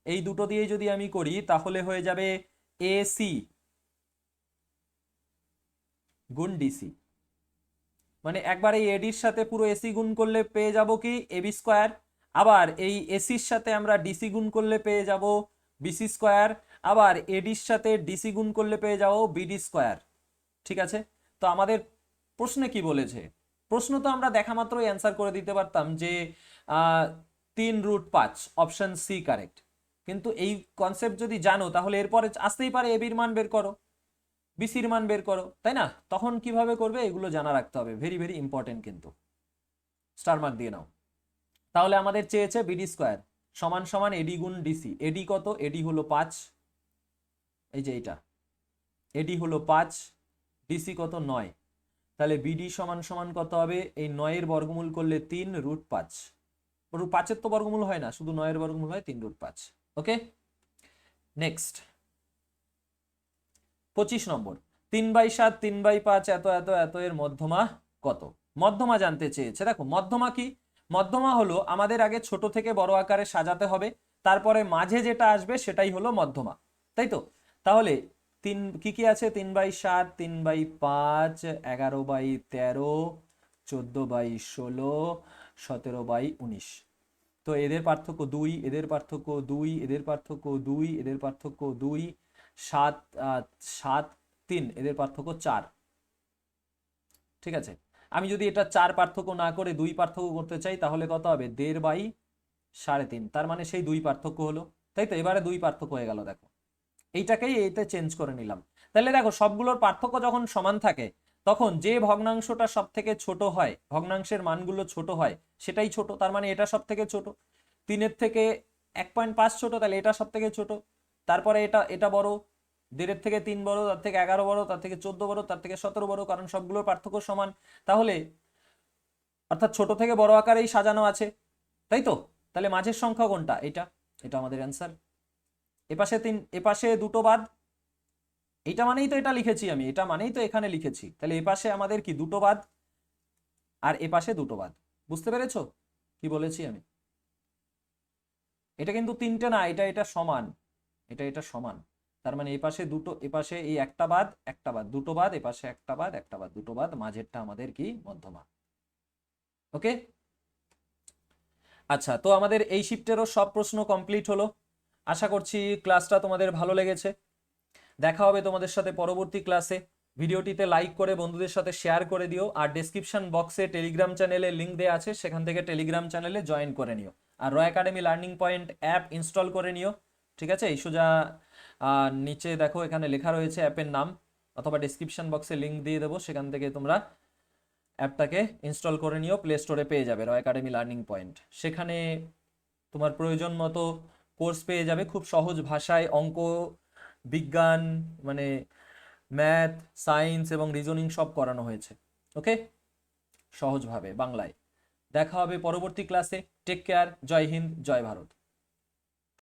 এই দুটো দিয়ে যদি আমি করি তাহলে হয়ে যাবে এসি গুণ ডিসি। মানে একবার এই এডির সাথে পুরো এসি গুণ করলে পেয়ে যাব কি এবি স্কোয়ার, আবার এই এসির সাথে আমরা ডিসি গুণ করলে পেয়ে যাব বিসি স্কোয়ার, আবার এডির সাথে ডিসি গুণ করলে পেয়ে যাব বিডি স্কোয়ার। ঠিক আছে, তো আমাদের প্রশ্নে কি বলেছে, প্রশ্ন তো আমরা দেখা মাত্রই অ্যান্সার করে দিতে পারতাম যে 3√5 অপশন সি কারেক্ট, কিন্তু এই কনসেপ্ট যদি জানো তাহলে এরপরে আসতেই পারে এবির মান বের করো, বিসির মান বের করো, তাই না? তখন কিভাবে করবে এগুলো জানা রাখতে হবে, ভেরি ভেরি ইম্পর্টেন্ট, কিন্তু স্টার মার্ক দিয়ে নাও। তাহলে আমাদের চেয়েছে বিডি স্কোয়ার সমান সমান এডি গুণ ডিসি, এডি কত, এডি হলো 5, এই যে এইটা এডি হলো 5, ডিসি কত 9, তাহলে বিডি সমান সমান কত হবে, এই 9-এর বর্গমূল করলে 3√5, 5-এর তো বর্গমূল হয় না, শুধু 9-এর বর্গমূল হয় 3√5। ওকে, নেক্সট 25 নম্বর, 3/7 3/5 এত এত এত এর মধ্যমা কত? মধ্যমা জানতে চেয়েছে। দেখো মধ্যমা কি, মধ্যমা হলো আমাদের আগে ছোট থেকে বড় আকারে সাজাতে হবে, তারপরে মাঝে যেটা আসবে সেটাই হলো মধ্যমা, তাই তো? তাহলে কি কি আছে, 3/7 3/5 11/13 14/16 17/19, তো এদের পার্থক্য 2, এদের পার্থক্য 2, এদের পার্থক্য 2, এদের পার্থক্য 2, 7 7 3, এদের পার্থক্য 4। ঠিক আছে, আমি যদি এটা 4 পার্থক্য না করে 2 পার্থক্য করতে চাই তাহলে কত হবে, 1.5/3.5, তার মানে সেই 2 পার্থক্য হলো, তাই তো? এবারে 2 পার্থক্য হয়ে গেল, দেখো এইটাকেই এইতে চেঞ্জ করে নিলাম। তাহলে দেখো সবগুলোর পার্থক্য যখন সমান থাকে তখন যে ভগ্নাংশটা সব থেকে ছোট হয়, ভগ্নাংশের মানগুলো ছোট হয় সেটাই ছোট, তার মানে এটা সব থেকে ছোট, 3-এর থেকে 1.5 ছোট, তাহলে এটা সব থেকে ছোট, তারপরে এটা বড়, 1.5-এর থেকে 3 বড়, তার থেকে 11 বড়, তার থেকে 14 বড়, তার থেকে 17 বড়, কারণ সবগুলোর পার্থক্য সমান। তাহলে অর্থাৎ ছোট থেকে বড় আকারেই সাজানো আছে, তাই তো? তাহলে মাঝের সংখ্যা কোনটা, এটা, এটা আমাদের অ্যান্সার। এপাশে 3, এপাশে দুটো বাদ, এইটা মানেই তো এটা লিখেছি আমি, এটা মানেই তো এখানে লিখেছি, তাহলে এপাশে আমাদের কি দুটো বাদ আর এপাশে দুটো বাদ। বুঝতে পেরেছো কি বলেছি আমি? এটা কিন্তু 3টে না, এটা সমান, এটা সমান, তার মানে এপাশে দুটো, এপাশে এই একটা বাদ একটা বাদ, দুটো বাদ, এপাশে একটা বাদ একটা বাদ, দুটো বাদ, মাঝেরটা আমাদের কি মধ্যমা। ওকে, আচ্ছা, তো আমাদের এই শিফটেরও সব প্রশ্ন কমপ্লিট হলো। আশা করছি ক্লাসটা তোমাদের ভালো লেগেছে। দেখা হবে তোমাদের সাথে পরবর্তী ক্লাসে। ভিডিওটিতে লাইক করে বন্ধুদের সাথে শেয়ার করে দিও, আর ডেসক্রিপশন বক্সে টেলিগ্রাম চ্যানেলের লিঙ্ক দেওয়া আছে, সেখান থেকে টেলিগ্রাম চ্যানেলে জয়েন করে নিও, আর র academy learning point app install করে নিও। ঠিক আছে, এই সোজা নিচে দেখো এখানে লেখা রয়েছে অ্যাপের নাম, অথবা ডেসক্রিপশন বক্সে লিঙ্ক দিয়ে দেবো, সেখান থেকে তোমরা অ্যাপটাকে ইনস্টল করে নিও, প্লে স্টোরে পেয়ে যাবে র একাডেমি লার্নিং পয়েন্ট। সেখানে তোমার প্রয়োজন মতো কোর্স পেয়ে যাবে, খুব সহজ ভাষায় অঙ্ক, বিজ্ঞান, মানে ম্যাথ, সায়েন্স এবং রিজনিং সব করানো হয়েছে। ওকে, সহজভাবে বাংলায়। দেখা হবে পরবর্তী ক্লাসে। টেক কেয়ার, জয় হিন্দ, জয় ভারত।